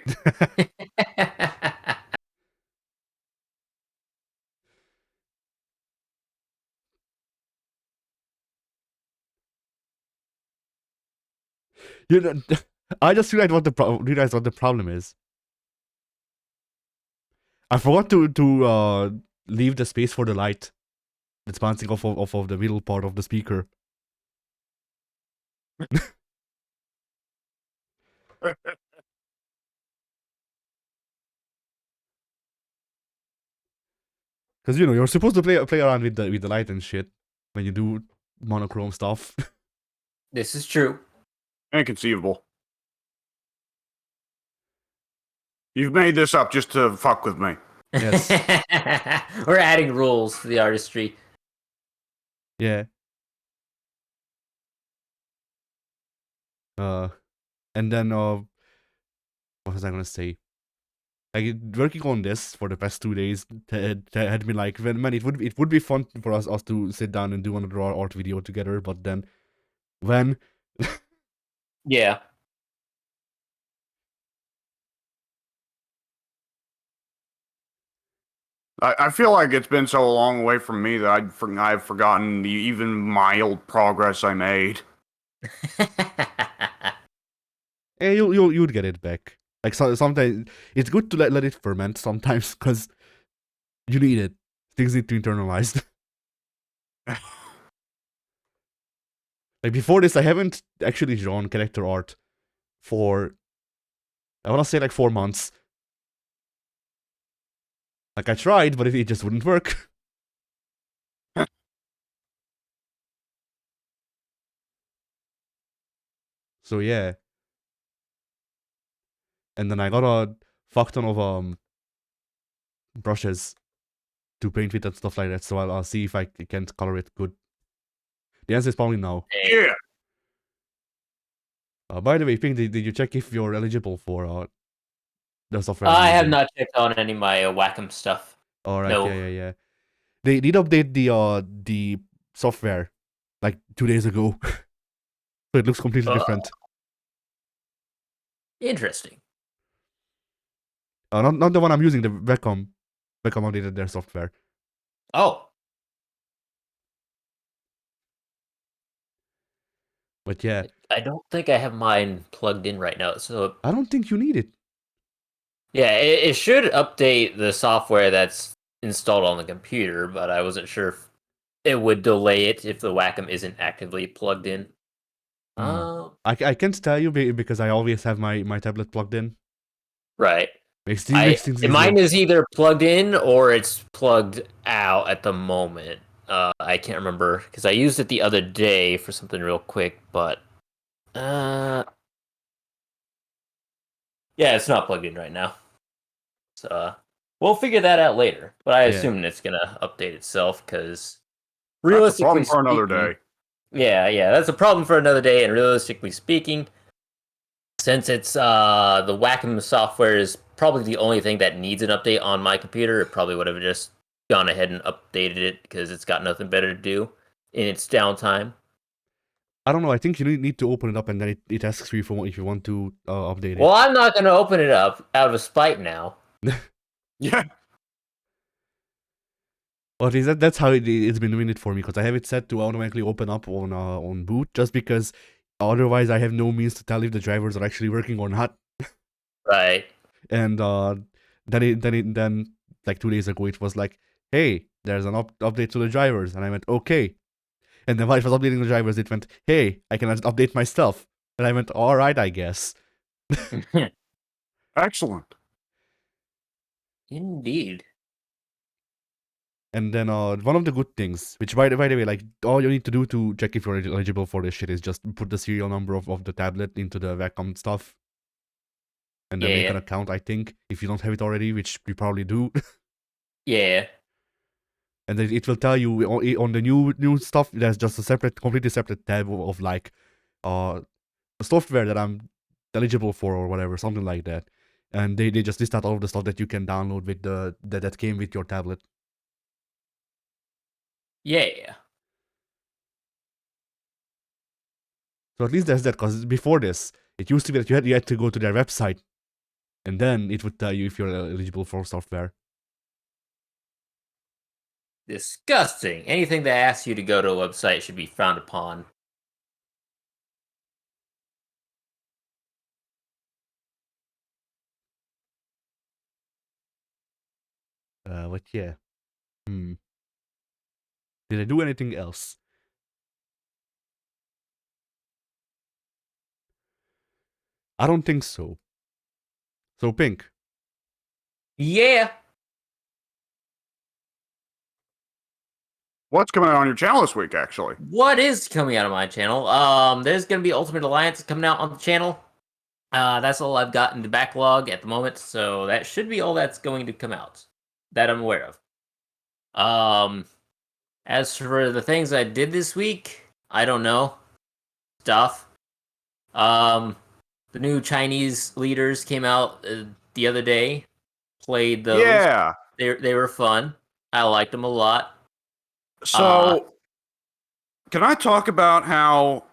You know, I just realized what the problem is. I forgot to leave the space for the light that's bouncing off of the middle part of the speaker. Because you're supposed to play around with the light and shit when you do monochrome stuff. This is true. Inconceivable. You've made this up just to fuck with me. Yes. We're adding rules to the artistry. Yeah. And then what was I gonna say? Like working on this for the past 2 days had been like, man, it would be fun for us to sit down and do another art video together. But then when Yeah. I feel like it's been so long away from me that I've forgotten the even mild progress I made. you'd get it back. Like sometimes it's good to let it ferment sometimes because you need it. Things need to internalize. Like before this, I haven't actually drawn character art for, I want to say, like 4 months. Like I tried, but it just wouldn't work. So yeah. And then I got a fuck ton of brushes to paint with and stuff like that. So I'll see if I can color it good. The answer is probably no. Yeah. By the way, Pink, did you check if you're eligible for the software? I have not checked on any of my Wacom stuff. All right, No. yeah. They did update the software like 2 days ago, so it looks completely different. Interesting. Not the one I'm using. The Wacom updated their software. Oh. But yeah, I don't think I have mine plugged in right now. So I don't think you need it. yeah, it should update the software that's installed on the computer, but I wasn't sure if it would delay it if the Wacom isn't actively plugged in. I can't tell you because I always have my tablet plugged in. Right. Makes things easier. Mine is either plugged in or it's plugged out at the moment. I can't remember because I used it the other day for something real quick, but yeah, it's not plugged in right now. So we'll figure that out later. But I assume it's gonna update itself because realistically, that's a problem for another day. Yeah, that's a problem for another day. And realistically speaking, since it's the Wacom software is probably the only thing that needs an update on my computer, it probably would have just gone ahead and updated it because it's got nothing better to do in its downtime. I don't know. I think you need to open it up and then it asks you if you want to update it. Well, I'm not going to open it up out of spite now. Yeah. But that's how it's been doing it for me because I have it set to automatically open up on boot just because otherwise I have no means to tell if the drivers are actually working or not. Right. And then like 2 days ago it was like, hey, there's an update to the drivers, and I went okay. And then while it was updating the drivers, it went, hey, I can update my stuff, and I went, all right, I guess. Excellent. Indeed. And then one of the good things, which by the way, like all you need to do to check if you're eligible for this shit is just put the serial number of the tablet into the Wacom stuff. And then make an account, I think, if you don't have it already, which you probably do. Yeah. and then it will tell you on the new stuff. There's just a completely separate tab of like software that I'm eligible for or whatever, something like that. And they just list out all of the stuff that you can download with that came with your tablet. Yeah. So at least there's that, because before this, it used to be that you had to go to their website, and then it would tell you if you're eligible for software. Disgusting. Anything that asks you to go to a website should be frowned upon. But yeah. Did I do anything else? I don't think so. So, Pink. Yeah. What's coming out on your channel this week, actually? What is coming out of my channel? There's gonna be Ultimate Alliance coming out on the channel. That's all I've got in the backlog at the moment, so that should be all that's going to come out that I'm aware of. As for the things I did this week, I don't know. Stuff. The new Chinese leaders came out the other day. Played those. Yeah. They were fun. I liked them a lot. So, can I talk about how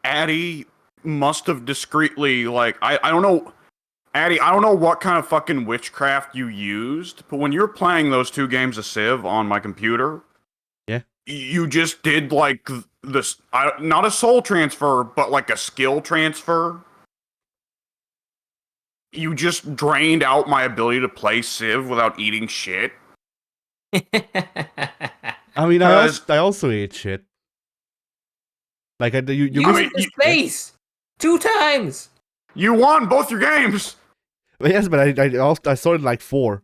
Addy must have discreetly, like, I don't know, Addy, I don't know what kind of fucking witchcraft you used, but when you're playing those 2 games of Civ on my computer, Yeah. You just did, like, this, not a soul transfer, but like a skill transfer. You just drained out my ability to play Civ without eating shit. I mean, I also ate shit. Like, you Use the space 2 times. You won both your games. Yes, but I started like 4.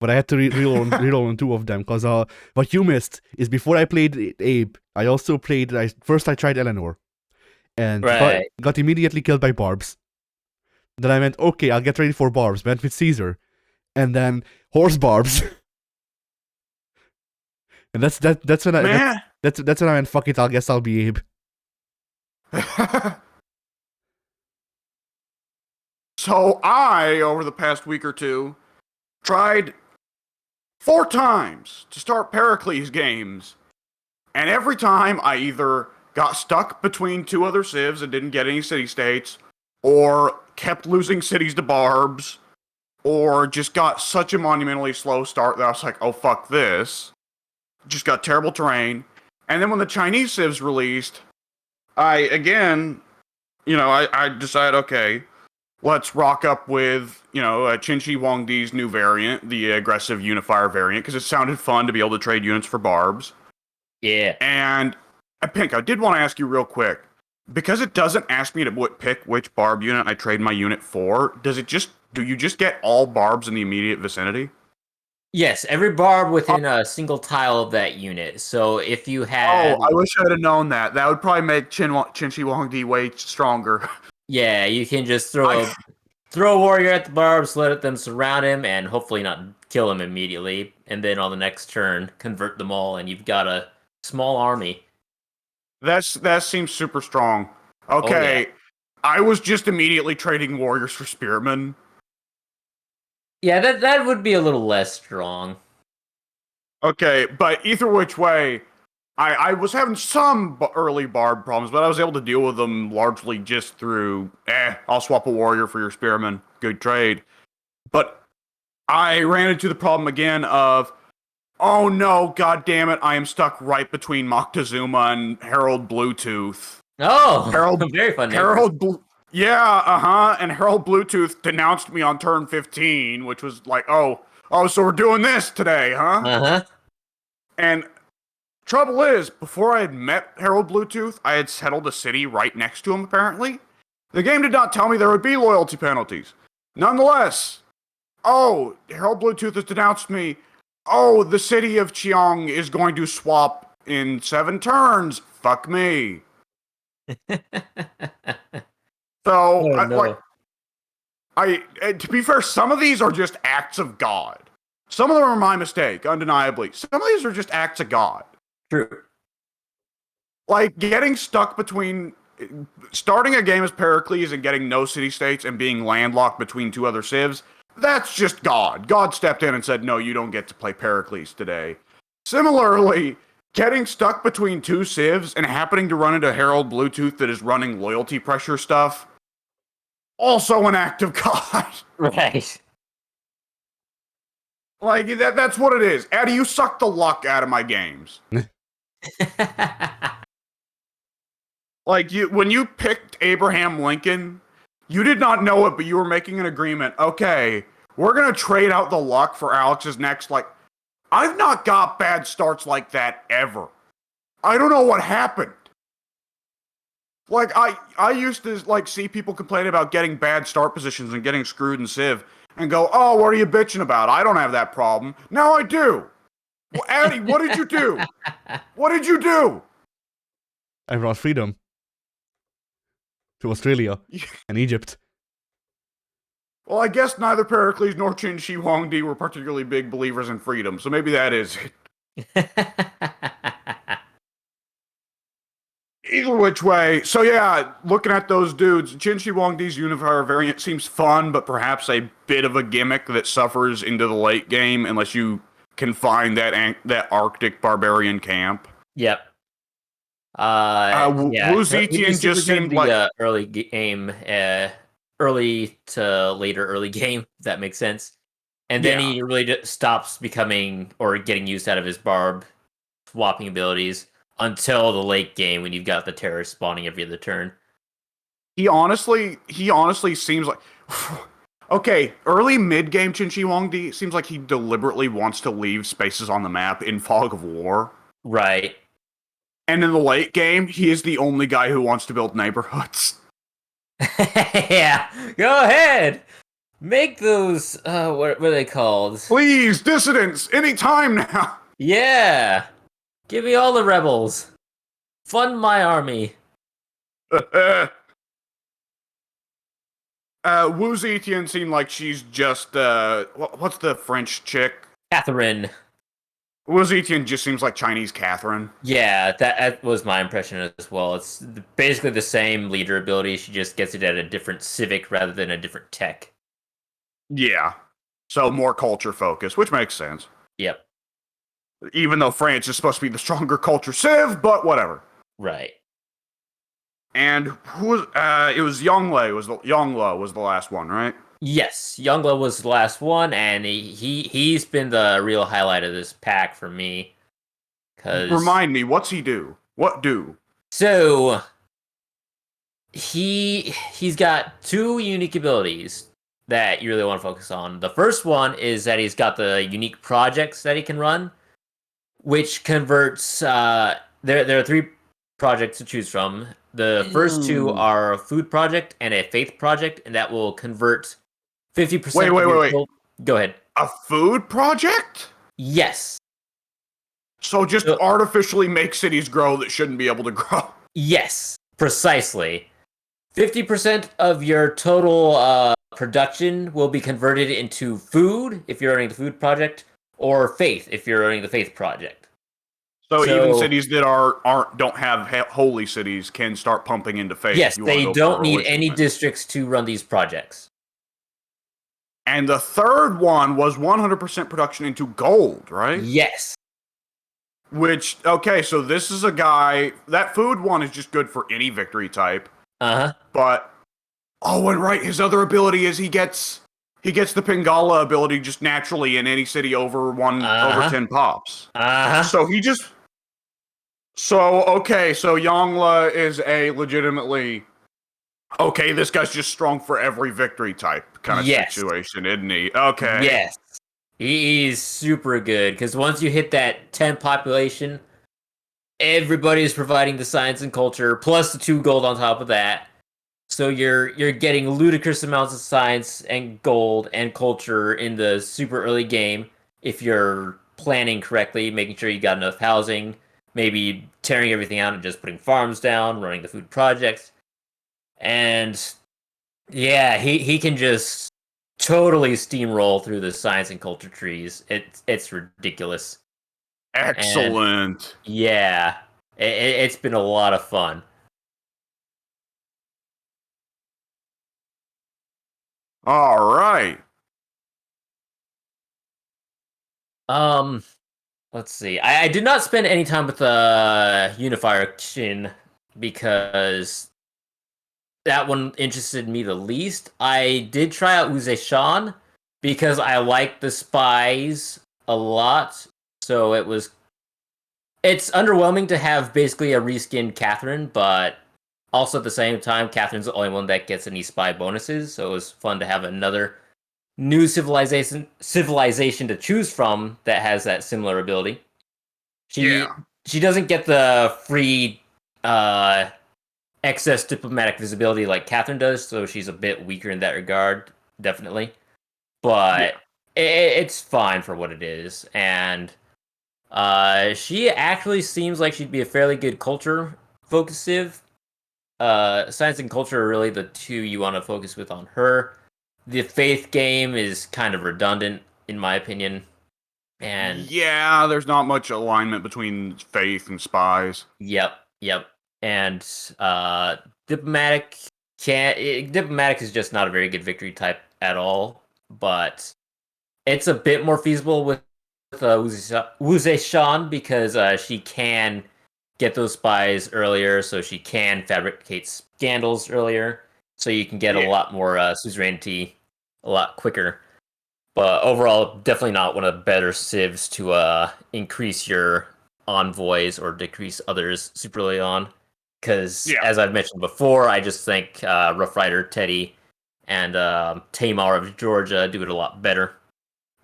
But I had to reroll on 2 of them, because what you missed is before I played Abe, I also played, first I tried Eleanor. And got immediately killed by Barbs. Then I went, okay, I'll get ready for Barbs. Went with Caesar. And then Horse Barbs. And that's when that's when I went, fuck it, I guess I'll be Abe. So I, over the past week or 2, tried 4 times to start Pericles games. And every time I either got stuck between 2 other civs and didn't get any city-states, or kept losing cities to Barbs, or just got such a monumentally slow start that I was like, oh fuck this. Just got terrible terrain. And then when the Chinese civs released, I decided, okay, let's rock up with, Qin Shi Huangdi's new variant, the aggressive unifier variant, because it sounded fun to be able to trade units for Barbs. Yeah. And, Pink, I did want to ask you real quick, because it doesn't ask me to pick which Barb unit I trade my unit for, do you just get all Barbs in the immediate vicinity? Yes, every Barb within a single tile of that unit. So if you had... Oh, I wish I had known that. That would probably make Qin Shi Huangdi way stronger. Yeah, you can just throw a warrior at the Barbs, let them surround him, and hopefully not kill him immediately. And then on the next turn, convert them all, and you've got a small army. That seems super strong. Okay, yeah. I was just immediately trading warriors for spearmen. Yeah, that would be a little less strong. Okay, but either which way, I was having some early Barb problems, but I was able to deal with them largely just through, I'll swap a warrior for your spearman. Good trade. But I ran into the problem again of, oh no, god damn it, I am stuck right between Moctezuma and Harold Bluetooth. Oh, very fun name. And Harold Bluetooth denounced me on turn 15, which was like, oh, so we're doing this today, huh? Uh-huh. And trouble is, before I had met Harold Bluetooth, I had settled a city right next to him, apparently. The game did not tell me there would be loyalty penalties. Nonetheless, Harold Bluetooth has denounced me. Oh, the city of Chiang is going to swap in 7 turns. Fuck me. So, to be fair, some of these are just acts of God. Some of them are my mistake, undeniably. Some of these are just acts of God. True. Like getting stuck between starting a game as Pericles and getting no city states and being landlocked between two other civs. That's just God. God stepped in and said, "No, you don't get to play Pericles today." Similarly, getting stuck between two civs and happening to run into Herald Bluetooth that is running loyalty pressure stuff. Also an act of God. Right. Like, that's what it is. Addy, you suck the luck out of my games. Like, when you picked Abraham Lincoln, you did not know it, but you were making an agreement. Okay, we're going to trade out the luck for Alex's next, like, I've not got bad starts like that ever. I don't know what happened. Like, I used to, like, see people complain about getting bad start positions and getting screwed in Civ, and go, "Oh, what are you bitching about? I don't have that problem." Now I do. Well, Addy, what did you do? What did you do? I brought freedom to Australia and Egypt. Well, I guess neither Pericles nor Qin Shi Huangdi were particularly big believers in freedom, so maybe that is it. Either which way. So yeah, looking at those dudes, Qin Shi Huangdi's Unifier variant seems fun, but perhaps a bit of a gimmick that suffers into the late game unless you can find that Arctic barbarian camp. Yep. Wu Zetian just seemed like early game, early to later early game. If that makes sense. And then he really just stops becoming or getting used out of his barb swapping abilities until the late game when you've got the terrorists spawning every other turn. He honestly seems like okay, early mid game Qin Shi Huangdi seems like he deliberately wants to leave spaces on the map in Fog of War. Right. And in the late game, he is the only guy who wants to build neighborhoods. Yeah, go ahead. Make those, what are they called? Please, dissidents, anytime now. Yeah. Give me all the rebels. Fund my army. Wu Zetian seemed like she's just, what's the French chick? Catherine. Wu Zetian just seems like Chinese Catherine. Yeah, that was my impression as well. It's basically the same leader ability. She just gets it at a different civic rather than a different tech. Yeah. So more culture focus, which makes sense. Yep. Even though France is supposed to be the stronger culture civ, but whatever. Right. And who was it was Yongla was the last one, right? Yes, Youngla was the last one, and he's been the real highlight of this pack for me. Remind me, what's he do? What do? So he's got two unique abilities that you really want to focus on. The first one is that he's got the unique projects that he can run, which converts there are three projects to choose from. The first two are a food project and a faith project, and that will convert 50%. Wait. Go ahead. A food project? Yes. So just artificially make cities grow that shouldn't be able to grow. Yes, precisely. 50% of your total production will be converted into food if you're running the food project, or faith if you're running the faith project. So even cities that don't have holy cities can start pumping into faith. Yes, they don't need any districts to run these projects. And the third one was 100% production into gold, right? Yes. Which, okay, so this is a guy, that food one is just good for any victory type. Uh-huh. But, and right, his other ability is he gets the Pingala ability just naturally in any city over 10 pops. Uh-huh. So Yongla is a legitimately, okay, this guy's just strong for every victory type kind of situation, isn't he? Okay. Yes. He's super good, because once you hit that 10 population, everybody's providing the science and culture, plus the 2 gold on top of that. So you're getting ludicrous amounts of science and gold and culture in the super early game if you're planning correctly, making sure you got enough housing, maybe tearing everything out and just putting farms down, running the food projects. And yeah, he can just totally steamroll through the science and culture trees. It's ridiculous. And Excellent. yeah, it's been a lot of fun. All right. Um, let's see. I did not spend any time with Unifier Shin because that one interested me the least. I did try out Uze Shan because I like the spies a lot. So it's underwhelming to have basically a reskinned Catherine, but also at the same time, Catherine's the only one that gets any spy bonuses. So it was fun to have another new civilization to choose from that has that similar ability. She Yeah. she doesn't get the free excess diplomatic visibility like Catherine does, so she's a bit weaker in that regard, definitely. Yeah. But it's fine for what it is, and she actually seems like she'd be a fairly good culture focus civ. Science and culture are really the two you want to focus with on her. The faith game is kind of redundant, in my opinion, and Yeah, there's not much alignment between faith and spies. yep, and uh, diplomatic diplomatic is just not a very good victory type at all. But it's a bit more feasible with Wuze Shan because she can get those spies earlier, so she can fabricate scandals earlier, so you can get a Yeah. lot more suzerainty a lot quicker. But overall, definitely not one of the better civs to increase your envoys or decrease others super early on. Because Yeah. as I've mentioned before, I just think Rough Rider Teddy and Tamar of Georgia do it a lot better.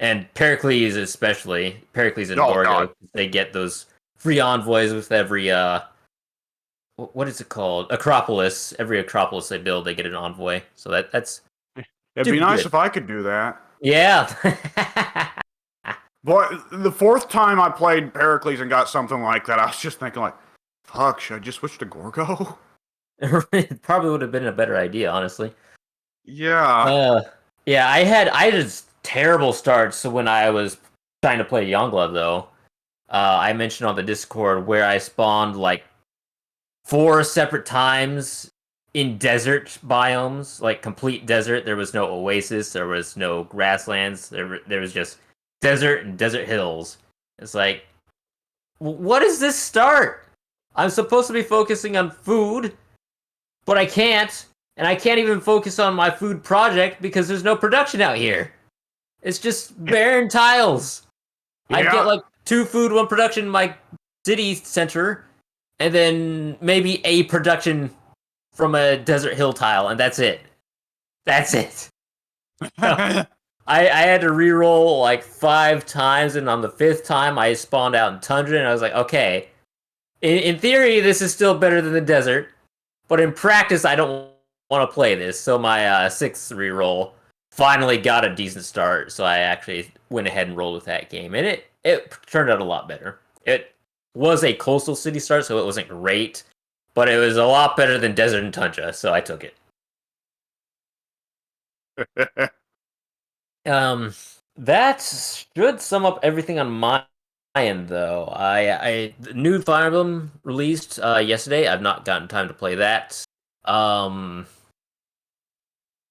And Pericles especially, Pericles and Oh God. Gorgo, they get those free envoys with every what is it called? Acropolis. Every Acropolis they build, they get an envoy. So that's It'd be super nice good. if I could do that. Yeah. Boy, the fourth time I played Pericles and got something like that, I was just thinking like, fuck, should I just switch to Gorgo? It probably would have been a better idea, honestly. Yeah. Yeah, I had a terrible start. So when I was trying to play Youngblood, though, I mentioned on the Discord where I spawned like 4 separate times in desert biomes, like complete desert. There was no oasis, there was no grasslands. There was just desert and desert hills. It's like, what is this start? I'm supposed to be focusing on food, but I can't. And I can't even focus on my food project because there's no production out here. It's just barren tiles. I'd get Yeah. like 2 food, 1 production in my city center, and then maybe a production from a desert hill tile, and that's it. That's it. I had to re-roll like 5 times, and on the 5th time, I spawned out in tundra, and I was like, okay, in theory, this is still better than the desert, but in practice, I don't want to play this. So my 6th re-roll finally got a decent start, so I actually went ahead and rolled with that game, and it turned out a lot better. It was a coastal city start, so it wasn't great, but it was a lot better than desert and tundra, so I took it. Um, that should sum up everything on my end, though. The new Fire Emblem released yesterday. I've not gotten time to play that. Um,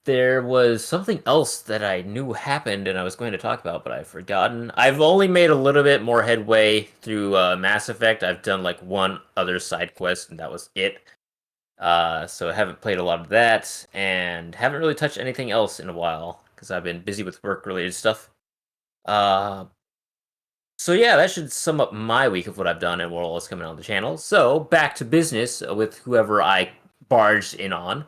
there was something else that I knew happened and I was going to talk about, but I've forgotten. I've only made a little bit more headway through Mass Effect. I've done like one other side quest, and that was it. So I haven't played a lot of that, and haven't really touched anything else in a while because I've been busy with work-related stuff. Uh, so yeah, that should sum up my week of what I've done and what all is coming on the channel. So back to business with whoever I barged in on.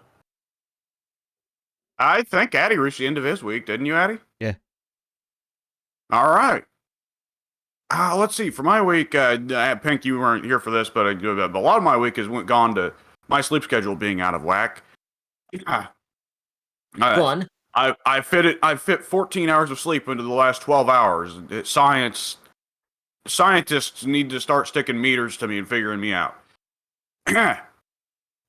I think Addy reached the end of his week, didn't you, Addy? Yeah. All right. Let's see. For my week, Pink, you weren't here for this, but a lot of my week has gone to my sleep schedule being out of whack. Uh, Fun. I fit 14 hours of sleep into the last 12 hours. Scientists need to start sticking meters to me and figuring me out.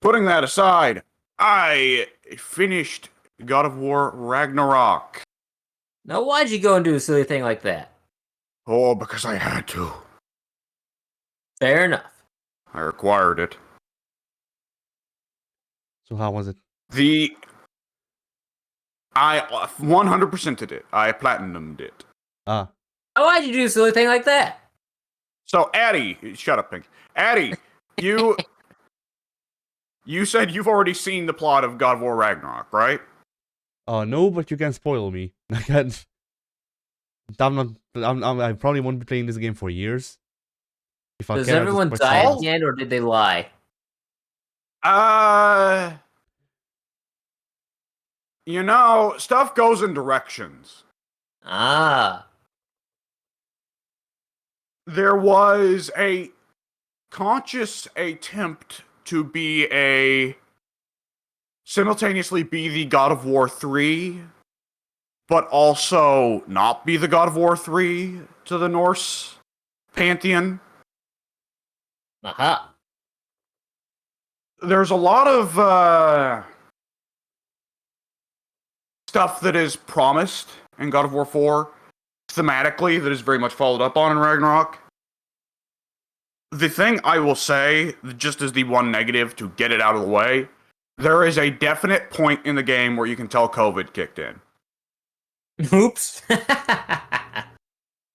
Putting that aside, I finished God of War Ragnarok. Now, why'd you go and do a silly thing like that? Oh, because I had to. Fair enough. I required it. So how was it? I 100%ed it. I platinumed it. Ah, Why'd you do a silly thing like that? So, Addy, shut up, Pink. Addy, you said you've already seen the plot of God of War Ragnarok, right? no, but you can spoil me. I can't. I'm not. I probably won't be playing this game for years. If I Does care, I'll everyone just die watch at the end, or did they lie? You know, stuff goes in directions. Ah. There was a conscious attempt to simultaneously be the God of War 3, but also not be the God of War 3 to the Norse pantheon. Aha. There's a lot of stuff that is promised in God of War 4 thematically that is very much followed up on in Ragnarok. The thing I will say, just as the one negative to get it out of the way, there is a definite point in the game where you can tell COVID kicked in. Oops.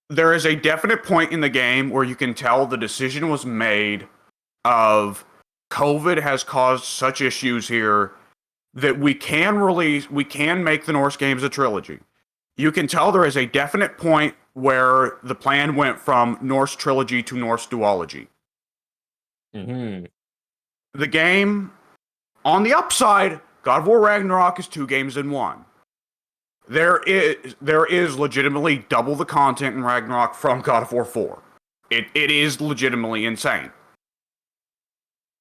There is a definite point in the game where you can tell the decision was made of COVID has caused such issues here that we can make the Norse games a trilogy. You can tell there is a definite point where the plan went from Norse trilogy to Norse duology. Mm-hmm. The game, on the upside, God of War Ragnarok is 2 games in 1. There is legitimately double the content in Ragnarok from God of War 4. It is legitimately insane.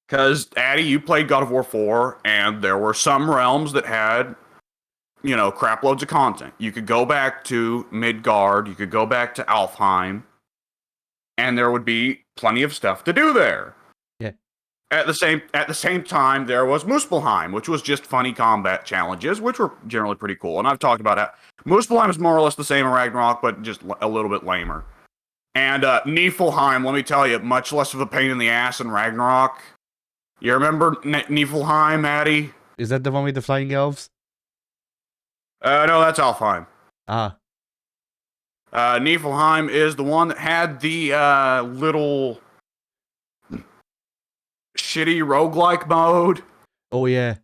Because, Addy, you played God of War 4, and there were some realms that had, crap loads of content. You could go back to Midgard, you could go back to Alfheim, and there would be plenty of stuff to do there. Yeah. At the same time, there was Muspelheim, which was just funny combat challenges, which were generally pretty cool. And I've talked about it. Muspelheim is more or less the same in Ragnarok, but just a little bit lamer. And Niflheim, let me tell you, much less of a pain in the ass in Ragnarok. You remember Niflheim, Addy? Is that the one with the flying elves? No, that's Alfheim. Ah, Niflheim is the one that had the little shitty roguelike mode. oh yeah.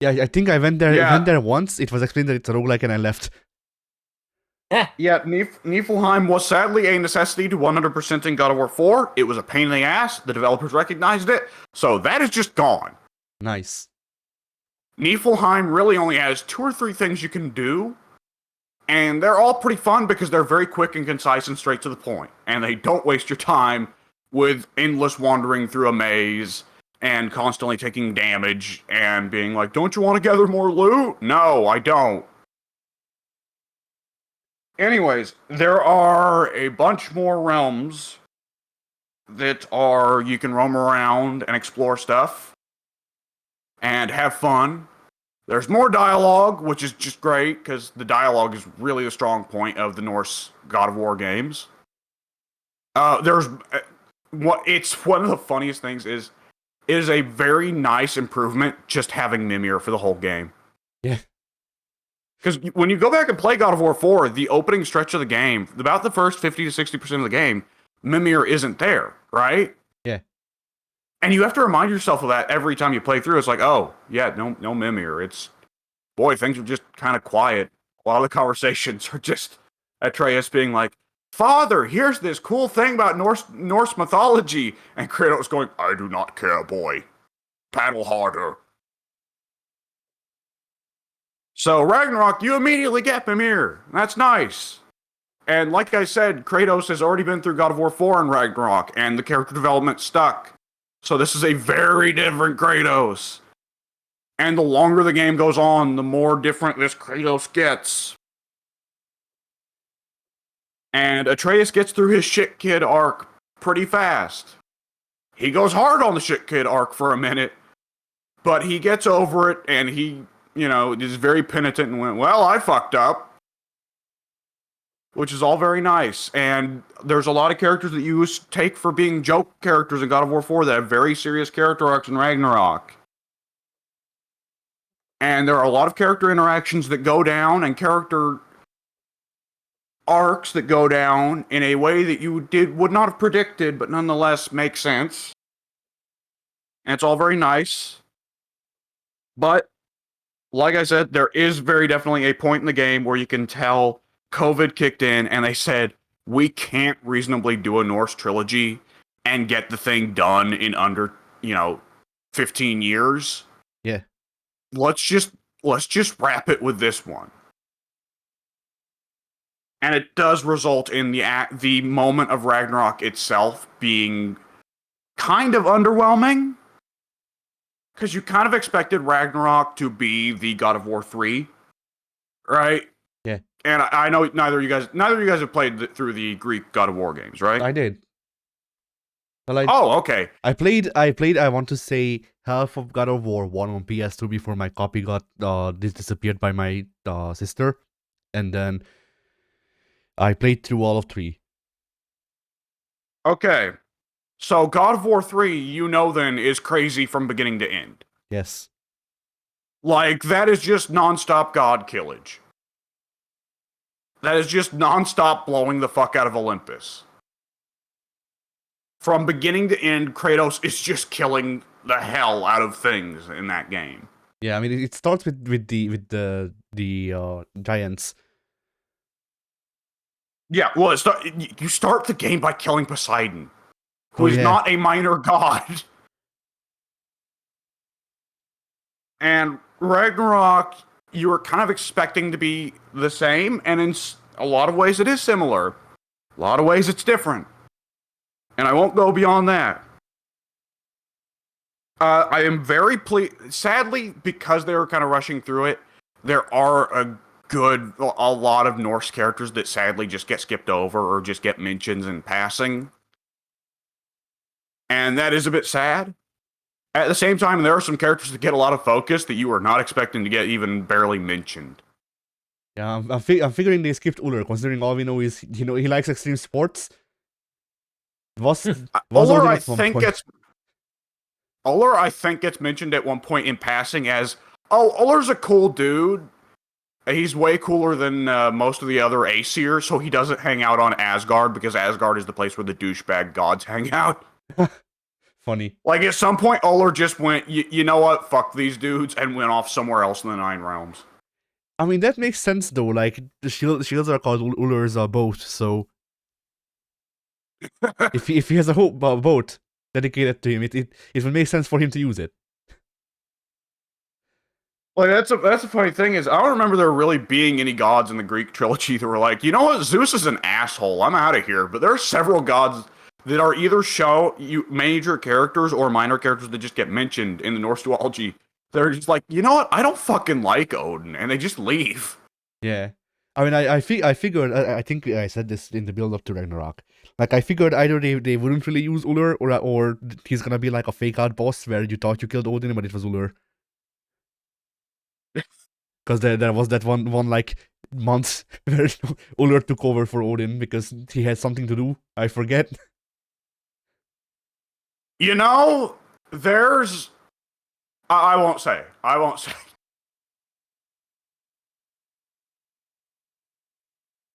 Yeah, I think I went there. Yeah. Went there once. It was explained that it's a roguelike, and I left. Yeah, Niflheim was sadly a necessity to 100% in God of War 4. It was a pain in the ass. The developers recognized it. So that is just gone. Nice. Niflheim really only has 2 or 3 things you can do. And they're all pretty fun because they're very quick and concise and straight to the point. And they don't waste your time with endless wandering through a maze and constantly taking damage and being like, don't you want to gather more loot? No, I don't. Anyways, there are a bunch more realms that you can roam around and explore stuff and have fun. There's more dialogue, which is just great because the dialogue is really the strong point of the Norse God of War games. It's one of the funniest things is it is a very nice improvement just having Mimir for the whole game. Yeah. Because when you go back and play God of War 4, the opening stretch of the game, about the first 50 to 60% of the game, Mimir isn't there, right? Yeah. And you have to remind yourself of that every time you play through. It's like, oh, yeah, no Mimir. Boy, things are just kind of quiet. A lot of the conversations are just Atreus being like, Father, here's this cool thing about Norse mythology. And Kratos going, I do not care, boy. Paddle harder. So, Ragnarok, you immediately get Mimir. That's nice. And like I said, Kratos has already been through God of War 4 and Ragnarok, and the character development stuck. So this is a very different Kratos. And the longer the game goes on, the more different this Kratos gets. And Atreus gets through his shit kid arc pretty fast. He goes hard on the shit kid arc for a minute, but he gets over it, and he is very penitent and went, well, I fucked up. which is all very nice. And there's a lot of characters that you take for being joke characters in God of War 4 that have very serious character arcs in Ragnarok. And there are a lot of character interactions that go down and character arcs that go down in a way that you would not have predicted, but nonetheless make sense. And it's all very nice. But like I said, there is very definitely a point in the game where you can tell COVID kicked in and they said, we can't reasonably do a Norse trilogy and get the thing done in under, 15 years. Yeah. Let's just wrap it with this one. And it does result in the moment of Ragnarok itself being kind of underwhelming. Because you kind of expected Ragnarok to be the God of War 3, right? Yeah. And I know neither of you guys have played through the Greek God of War games, right? I did. Well, okay. I I want to say, half of God of War 1 on PS2 before my copy got disappeared by my sister. And then I played through all of 3. Okay. So God of War 3, then, is crazy from beginning to end. Yes. Like, that is just nonstop god killage. That is just nonstop blowing the fuck out of Olympus. From beginning to end, Kratos is just killing the hell out of things in that game. Yeah, I mean, it starts with the giants. Yeah, well, you start the game by killing Poseidon, who is yeah. not a minor god. And Ragnarok, you were kind of expecting to be the same, and in a lot of ways it is similar. A lot of ways it's different. And I won't go beyond that. I am very pleased. Sadly, because they were kind of rushing through it, there are a lot of Norse characters that sadly just get skipped over or just get mentions in passing. And that is a bit sad. At the same time, there are some characters that get a lot of focus that you were not expecting to get even barely mentioned. Yeah, I'm figuring they skipped Uller, considering all we know is, he likes extreme sports. Uller, I think gets mentioned at one point in passing as, Uller's a cool dude. He's way cooler than most of the other Aesir, so he doesn't hang out on Asgard, because Asgard is the place where the douchebag gods hang out. Funny. Like, at some point, Uller just went, you know what, fuck these dudes, and went off somewhere else in the Nine Realms. I mean, that makes sense, though. Like, the shields are called Uller's boat, so... if he has a whole boat dedicated to him, it will make sense for him to use it. Like, that's a funny thing is, I don't remember there really being any gods in the Greek trilogy that were like, you know what, Zeus is an asshole, I'm out of here. But there are several gods that are either major characters or minor characters that just get mentioned in the Norse duology. They're just like, you know what, I don't fucking like Odin, and they just leave. Yeah. I mean, I figured, I think I said this in the build-up to Ragnarok. Like, I figured either they wouldn't really use Uller, or he's gonna be like a fake-out boss where you thought you killed Odin, but it was Uller. Because there was that one like month where Uller took over for Odin because he had something to do. I forget. There's... I won't say.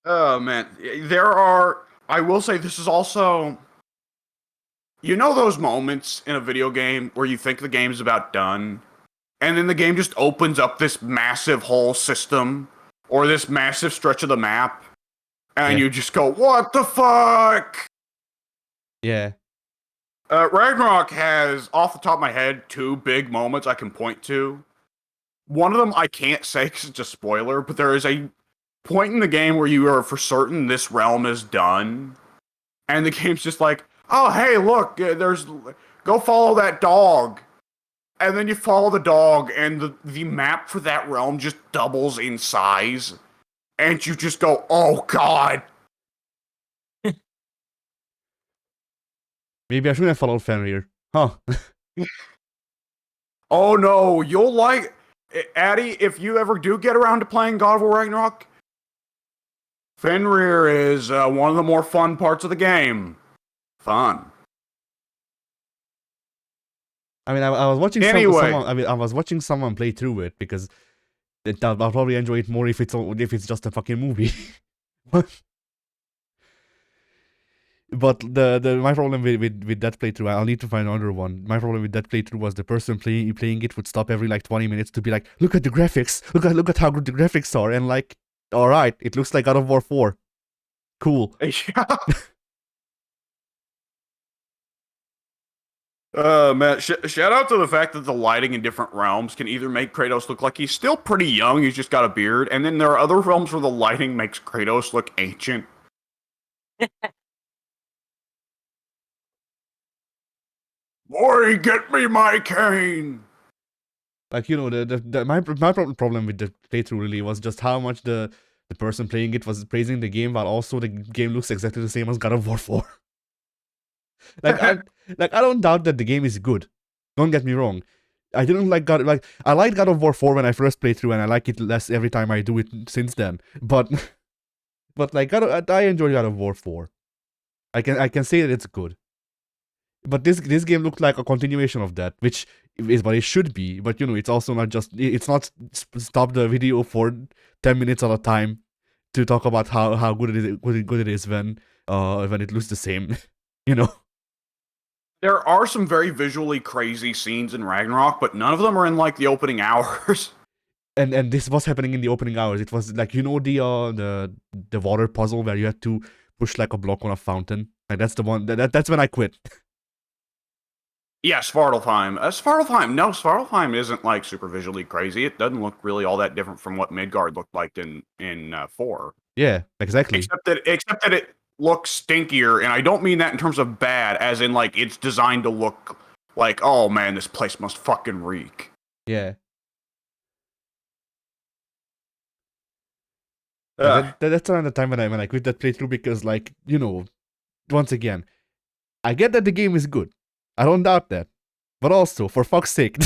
Oh, man. I will say this is also... those moments in a video game where you think the game's about done, and then the game just opens up this massive whole system, or this massive stretch of the map, and you just go, what the fuck? Yeah. Ragnarok has, off the top of my head, 2 big moments I can point to. One of them I can't say because it's a spoiler, but there is a point in the game where you are for certain this realm is done, and the game's just like, oh, hey, look, go follow that dog. And then you follow the dog, and the map for that realm just doubles in size. And you just go, oh, God. Maybe I shouldn't have followed Fenrir. Huh. Oh, no, you'll like... Addy, if you ever do get around to playing God of War Ragnarok, Fenrir is one of the more fun parts of the game. Fun. I mean, I was watching Anyway. someone. I mean, I was watching someone play through it because I'll probably enjoy it more if it's just a fucking movie. But my problem with that playthrough, I'll need to find another one. My problem with that playthrough was the person playing it would stop every like 20 minutes to be like, look at the graphics, look at how good the graphics are, and like, all right, it looks like God of War 4. Cool. Yeah. Man, shout out to the fact that the lighting in different realms can either make Kratos look like he's still pretty young, he's just got a beard, and then there are other realms where the lighting makes Kratos look ancient. Boy, get me my cane! Like, you know, my problem with the playthrough really was just how much the person playing it was praising the game, while also the game looks exactly the same as God of War 4. I don't doubt that the game is good. Don't get me wrong. I didn't like I liked God of War 4 when I first played through, and I like it less every time I do it since then. But like I enjoy God of War 4. I can say that it's good. But this game looked like a continuation of that, which is what it should be. But you know, it's also not just, it's not stop the video for 10 minutes at a time to talk about how good it is when it looks the same. You know. There are some very visually crazy scenes in Ragnarok, but none of them are in like the opening hours. And this was happening in the opening hours. It was like, you know, the water puzzle where you had to push like a block on a fountain. Like that's the one that's when I quit. Yeah, Svartalfheim. Svartalfheim isn't like super visually crazy. It doesn't look really all that different from what Midgard looked like in 4. Yeah, exactly. Except that it looks stinkier, and I don't mean that in terms of bad, as in like it's designed to look like, oh man, this place must fucking reek. Yeah. That's around the time when I quit that playthrough because, like, you know, once again, I get that the game is good. I don't doubt that. But also, for fuck's sake,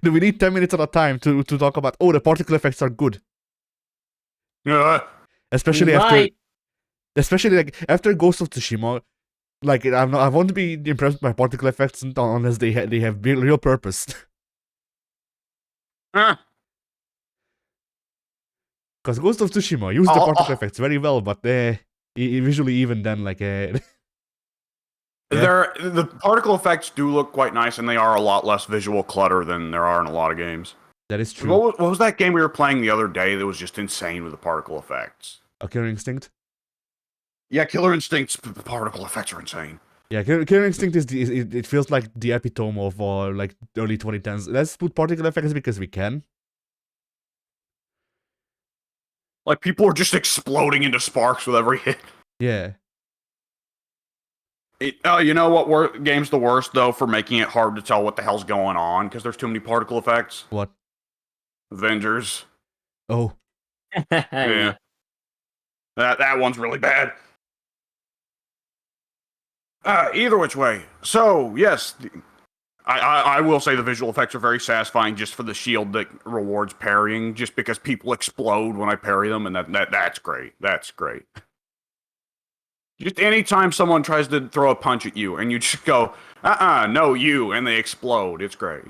do we need 10 minutes at a time to talk about, oh, the particle effects are good? Especially like after Ghost of Tsushima, like I won't be impressed by particle effects unless they have real purpose. Because Ghost of Tsushima used the particle effects very well, but visually even then, like yeah. The particle effects do look quite nice, and they are a lot less visual clutter than there are in a lot of games. That is true. What was that game we were playing the other day that was just insane with the particle effects? Killer Instinct? Yeah, Killer Instinct's particle effects are insane. Yeah, Killer Instinct it feels like the epitome of like early 2010s. Let's put particle effects because we can. Like, people are just exploding into sparks with every hit. Yeah. You know what game's the worst, though, for making it hard to tell what the hell's going on, because there's too many particle effects? What? Avengers. Oh. Yeah. That one's really bad. Either which way. So, yes, I will say the visual effects are very satisfying just for the shield that rewards parrying, just because people explode when I parry them, and that's great. That's great. Just anytime someone tries to throw a punch at you, and you just go, no, you, and they explode. It's great.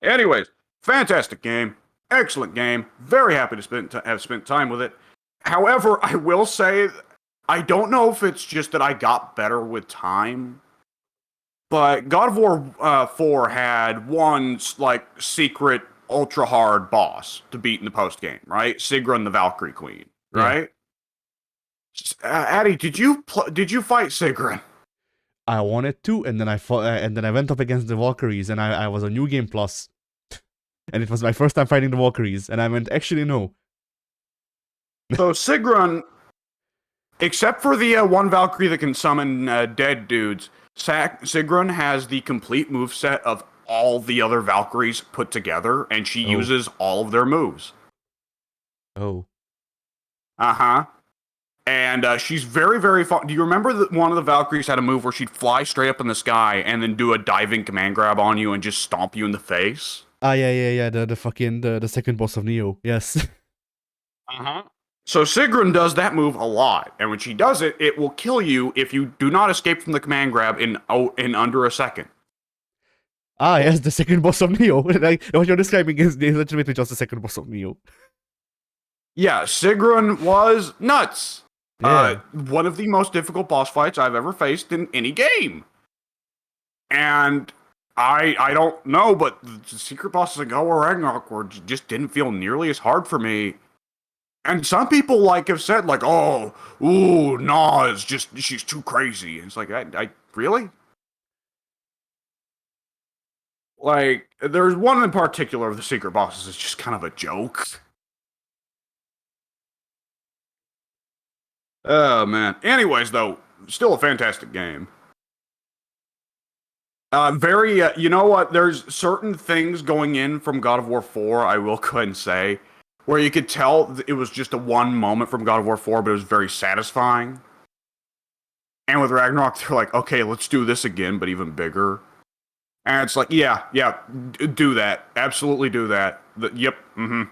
Anyways, fantastic game. Excellent game. Very happy to have spent time with it. However, I will say, I don't know if it's just that I got better with time, but God of War 4 had one, like, secret, ultra-hard boss to beat in the post-game, right? Sigrun the Valkyrie Queen, right? Yeah. Addy, did you fight Sigrun? I wanted to, and then I fought, and then I went up against the Valkyries, and I was a New Game Plus, and it was my first time fighting the Valkyries, and I went, actually, no. So Sigrun, except for the one Valkyrie that can summon dead dudes, Sigrun has the complete moveset of all the other Valkyries put together, and she uses all of their moves. Oh. Uh-huh. And she's very, very fun. Do you remember that one of the Valkyries had a move where she'd fly straight up in the sky and then do a diving command grab on you and just stomp you in the face? Yeah. The fucking the second boss of Neo. Yes. Uh-huh. So Sigrun does that move a lot, and when she does it, it will kill you if you do not escape from the command grab in under a second. Yes, the second boss of Neo. Like what you're describing is legitimately just the second boss of Neo. Yeah, Sigrun was nuts. Yeah. One of the most difficult boss fights I've ever faced in any game. And I don't know, but the secret bosses in God of War Ragnarok just didn't feel nearly as hard for me. And some people like have said like, oh, ooh, nah, it's just she's too crazy. And it's like, I really? Like, there's one in particular of the secret bosses that's just kind of a joke. Oh man. Anyways, though, still a fantastic game. You know what? There's certain things going in from God of War 4, I will go ahead and say, where you could tell it was just a one moment from God of War 4, but it was very satisfying. And with Ragnarok, they're like, okay, let's do this again, but even bigger. And it's like, yeah, do that. Absolutely do that. Yep, mm-hmm.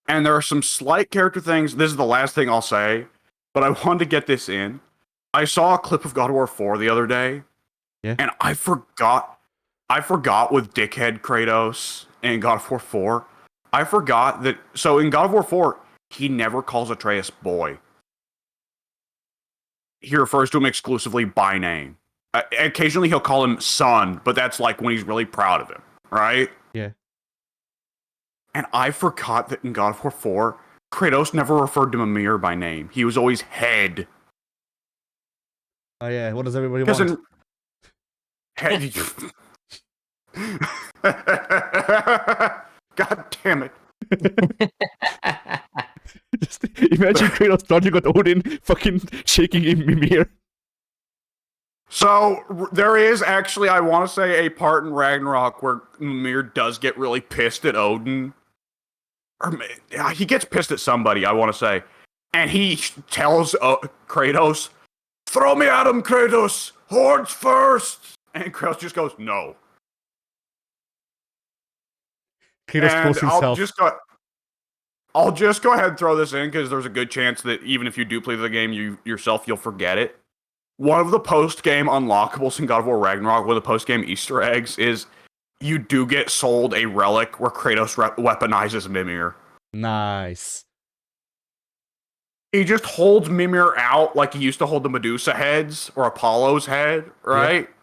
And there are some slight character things. This is the last thing I'll say, but I wanted to get this in. I saw a clip of God of War 4 the other day, Yeah. and I forgot with Dickhead Kratos in God of War 4. I forgot that. So in God of War 4, he never calls Atreus boy. He refers to him exclusively by name. Occasionally he'll call him son, but that's like when he's really proud of him, right? Yeah. And I forgot that in God of War 4, Kratos never referred to Mimir by name. He was always head. Oh yeah, what does everybody want? Head. God damn it. Just imagine Kratos starting with Odin, fucking shaking in Mimir. So, there is actually, I want to say, a part in Ragnarok where Mimir does get really pissed at Odin. Or he gets pissed at somebody, I want to say. And he tells Kratos, throw me at him, Kratos! Hordes first! And Kratos just goes, no. Kratos And throws himself. I'll just go ahead and throw this in, because there's a good chance that even if you do play the game you'll forget it. One of the post-game unlockables in God of War Ragnarok, one of the post-game Easter eggs, is you do get sold a relic where Kratos weaponizes Mimir. Nice. He just holds Mimir out like he used to hold the Medusa heads, or Apollo's head, right? Yeah.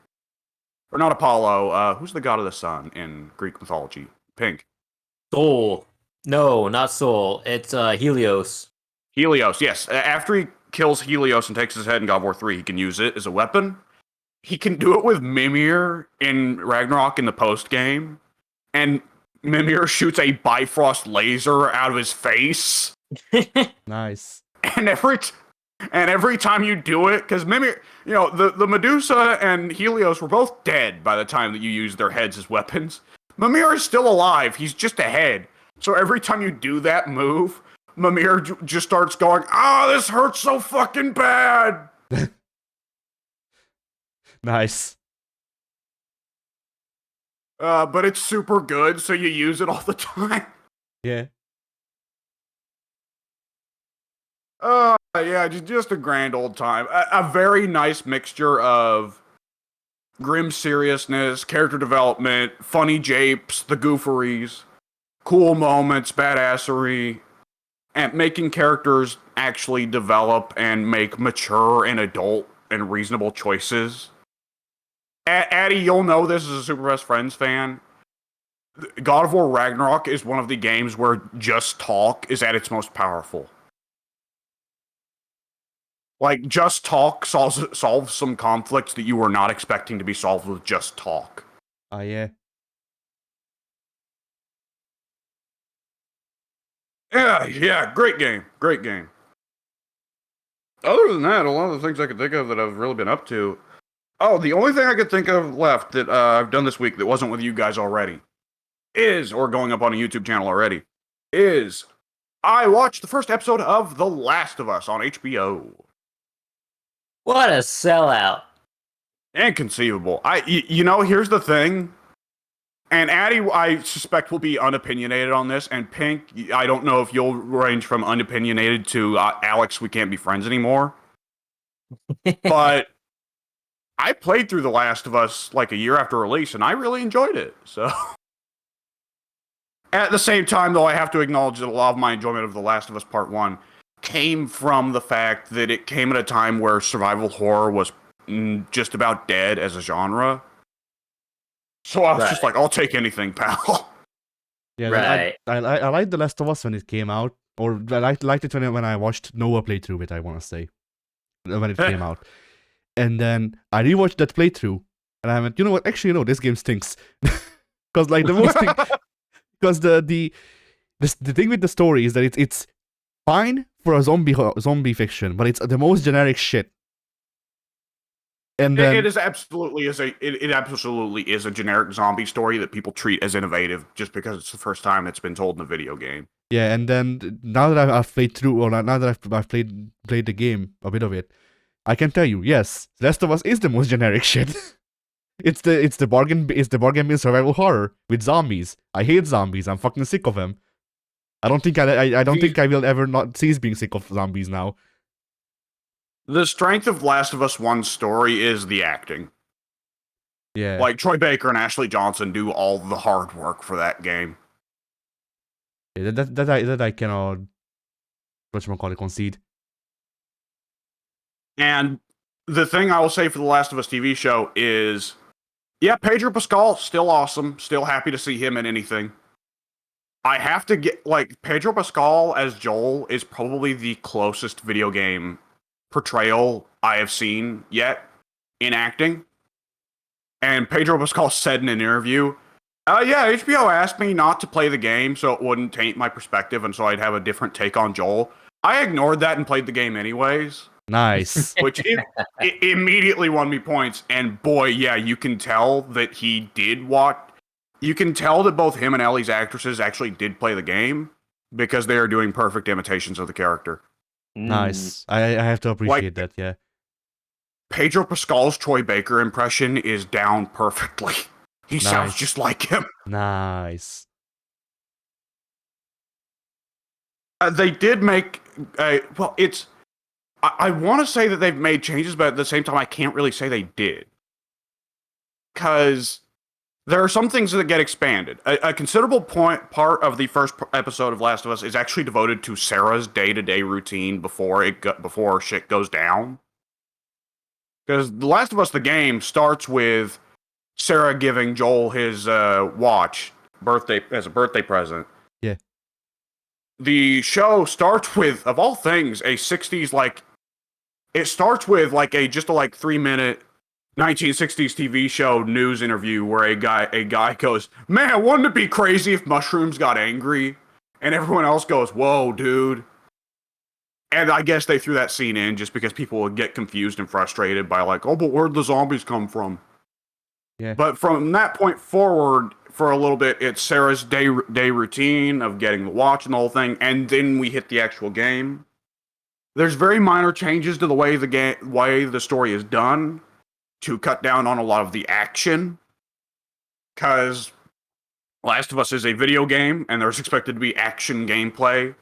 Or not Apollo, who's the god of the sun in Greek mythology? Pink. Sol. No, not Sol. It's Helios. Helios, yes. After he kills Helios and takes his head in God of War 3, he can use it as a weapon. He can do it with Mimir in Ragnarok in the post-game. And Mimir shoots a Bifrost laser out of his face. Nice. And every time you do it, because Mimir, you know, the Medusa and Helios were both dead by the time that you use their heads as weapons. Mimir is still alive. He's just a head. So every time you do that move, Mimir just starts going, this hurts so fucking bad. Nice. But it's super good, so you use it all the time. Yeah. Yeah, just a grand old time. A very nice mixture of grim seriousness, character development, funny japes, the gooferys, cool moments, badassery, and making characters actually develop and make mature and adult and reasonable choices. Addy, you'll know this as a Super Best Friends fan. God of War Ragnarok is one of the games where just talk is at its most powerful. Like, just talk solves some conflicts that you were not expecting to be solved with just talk. Yeah. Yeah, great game. Great game. Other than that, a lot of the things I could think of that I've really been up to. Oh, the only thing I could think of left that I've done this week that wasn't with you guys already or going up on a YouTube channel already, is I watched the first episode of The Last of Us on HBO. What a sellout. Inconceivable. You know, here's the thing. And Addy, I suspect, will be unopinionated on this. And Pink, I don't know if you'll range from unopinionated to Alex, we can't be friends anymore. But I played through The Last of Us like a year after release, and I really enjoyed it. So, at the same time, though, I have to acknowledge that a lot of my enjoyment of The Last of Us Part 1 came from the fact that it came at a time where survival horror was just about dead as a genre. So I was just like, I'll take anything, pal. Yeah, Right. I liked The Last of Us when it came out, or I liked it when I watched Noah play through it, I want to say, when it came out. And then I rewatched that playthrough, and I went, you know what, actually, no, this game stinks. Because like the most thing, because the thing with the story is that it's fine for a zombie fiction, but it's the most generic shit. And then it absolutely is a generic zombie story that people treat as innovative just because it's the first time it's been told in a video game. Yeah, and then now that I've played through, or now that I've played the game, a bit of it, I can tell you, yes, The Last of Us is the most generic shit. it's the bargain bin survival horror with zombies. I hate zombies. I'm fucking sick of them. I don't think I will ever not cease being sick of zombies now. The strength of Last of Us 1's story is the acting. Yeah. Like, Troy Baker and Ashley Johnson do all the hard work for that game. Yeah, that I cannot concede. And the thing I will say for the Last of Us TV show is, yeah, Pedro Pascal, still awesome. Still happy to see him in anything. I have to get, like, Pedro Pascal as Joel is probably the closest video game portrayal I have seen yet in acting. And Pedro Pascal said in an interview, yeah, HBO asked me not to play the game so it wouldn't taint my perspective and so I'd have a different take on Joel. I ignored that and played the game anyways. Nice. Which it immediately won me points. And boy, yeah, you can tell that he did you can tell that both him and Ellie's actresses actually did play the game because they are doing perfect imitations of the character. Nice. I have to appreciate that, yeah. Pedro Pascal's Troy Baker impression is down perfectly. He sounds just like him. Nice. They did make well, it's I want to say that they've made changes, but at the same time I can't really say they did. Cuz there are some things that get expanded. A considerable part of the first episode of Last of Us is actually devoted to Sarah's day-to-day routine before shit goes down. Because The Last of Us, the game, starts with Sarah giving Joel his watch as a birthday present. Yeah. The show starts with, of all things, a 60s it starts with just a 3-minute 1960s TV show news interview where a guy goes, "Man, wouldn't it be crazy if mushrooms got angry?" And everyone else goes, "Whoa, dude." And I guess they threw that scene in just because people would get confused and frustrated by oh, but where'd the zombies come from? Yeah. But from that point forward, for a little bit, it's Sarah's day routine of getting the watch and the whole thing, and then we hit the actual game. There's very minor changes to the way the story is done to cut down on a lot of the action, because Last of Us is a video game, and there's expected to be action gameplay.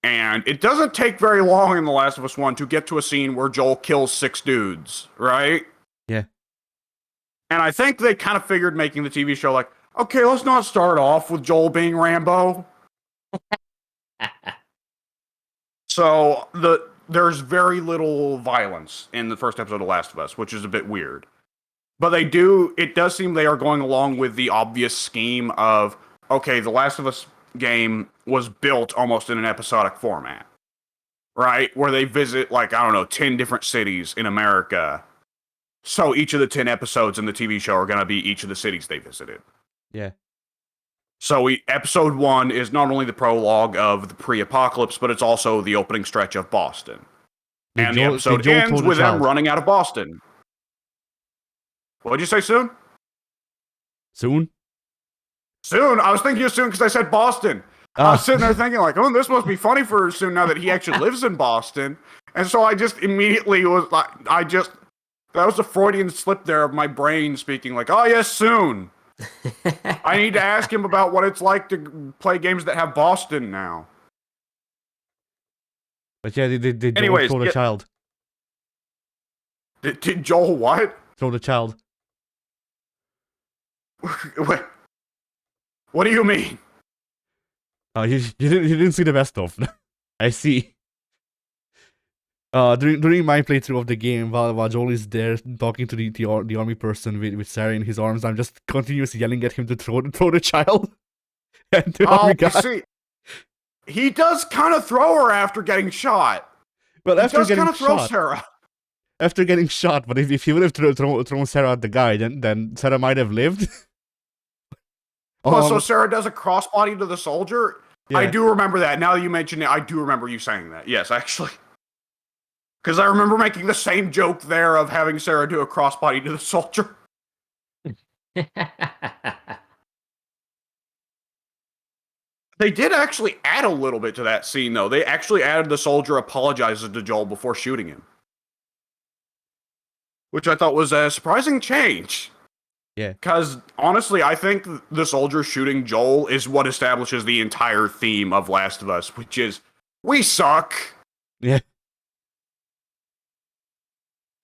And it doesn't take very long in The Last of Us 1 to get to a scene where Joel kills 6 dudes, right? Yeah. And I think they kind of figured making the TV show okay, let's not start off with Joel being Rambo. So there's very little violence in the first episode of Last of Us, which is a bit weird. But it does seem they are going along with the obvious scheme of, okay, The Last of Us game was built almost in an episodic format, right? Where they visit 10 different cities in America. So each of the 10 episodes in the TV show are going to be each of the cities they visited. Yeah. So episode 1 is not only the prologue of the pre-apocalypse, but it's also the opening stretch of Boston. And the episode ends with them running out of Boston. What'd you say, soon? Soon? Soon? I was thinking of soon because I said Boston. I was sitting there thinking oh, this must be funny for soon now that he actually lives in Boston. And so I just immediately was that was a Freudian slip there of my brain speaking oh, yes, soon. I need to ask him about what it's like to play games that have Boston now. But yeah, they Joel Anyways, throw the yeah, child. did Joel what? Throw the child. Wait, what do you mean? Oh, you didn't see the best of. I see. During my playthrough of the game, while Joel is there talking to the army person with Sarah in his arms, I'm just continuously yelling at him to throw the child. And the Oh, army I guy. see. He does kind of throw her after getting shot. Well, He after does getting kind of throw shot. Sarah. After getting shot, but if he would have thrown Sarah at the guy, then Sarah might have lived. Oh, so Sarah does a crossbody to the soldier? Yeah. I do remember that. Now that you mention it, I do remember you saying that. Yes, actually. Because I remember making the same joke there of having Sarah do a crossbody to the soldier. They did actually add a little bit to that scene, though. They actually added the soldier apologizes to Joel before shooting him. Which I thought was a surprising change. Yeah. Because, honestly, I think the soldier shooting Joel is what establishes the entire theme of Last of Us, which is, we suck. Yeah.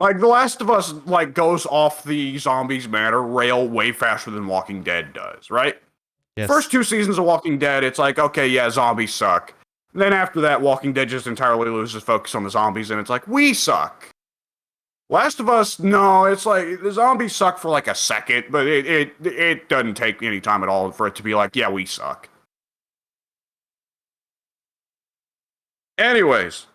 Like, The Last of Us, like, goes off the zombies matter rail way faster than Walking Dead does, right? Yes. First 2 seasons of Walking Dead, it's like, okay, yeah, zombies suck. Then after that, Walking Dead just entirely loses focus on the zombies, and it's like, we suck. Last of Us, no, it's like, the zombies suck for like a second, but it doesn't take any time at all for it to be like, yeah, we suck. Anyways,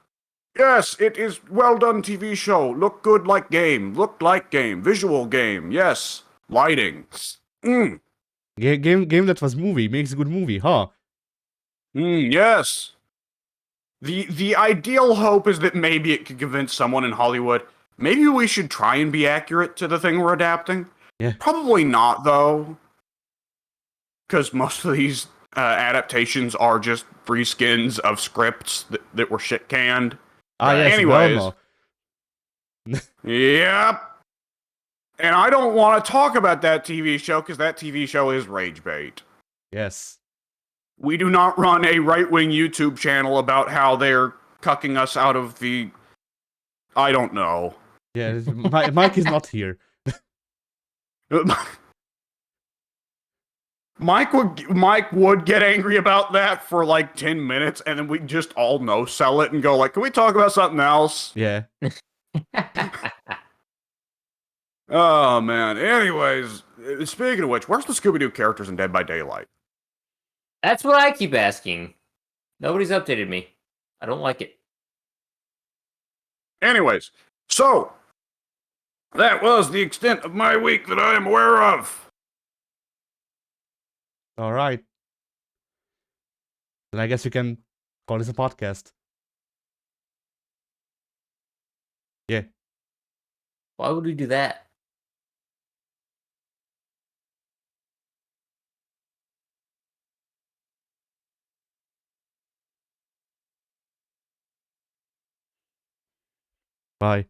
yes, it is well done TV show. Look good like game. Look like game. Visual game. Yes. Lighting. Game that was movie makes a good movie, huh? Yes. The ideal hope is that maybe it could convince someone in Hollywood, maybe we should try and be accurate to the thing we're adapting. Yeah. Probably not, though. Because most of these adaptations are just free skins of scripts that were shit canned. Yes, Anyways. Velma. Yep. And I don't want to talk about that TV show because that TV show is rage bait. Yes. We do not run a right-wing YouTube channel about how they're cucking us out of the... I don't know. Yeah, Mike is not here. Mike would get angry about that for like 10 minutes, and then we just all no-sell it and go like, can we talk about something else? Yeah. Oh, man. Anyways, speaking of which, where's the Scooby-Doo characters in Dead by Daylight? That's what I keep asking. Nobody's updated me. I don't like it. Anyways, so, that was the extent of my week that I am aware of. Alright. Then I guess you can call this a podcast. Yeah. Why would we do that? Bye.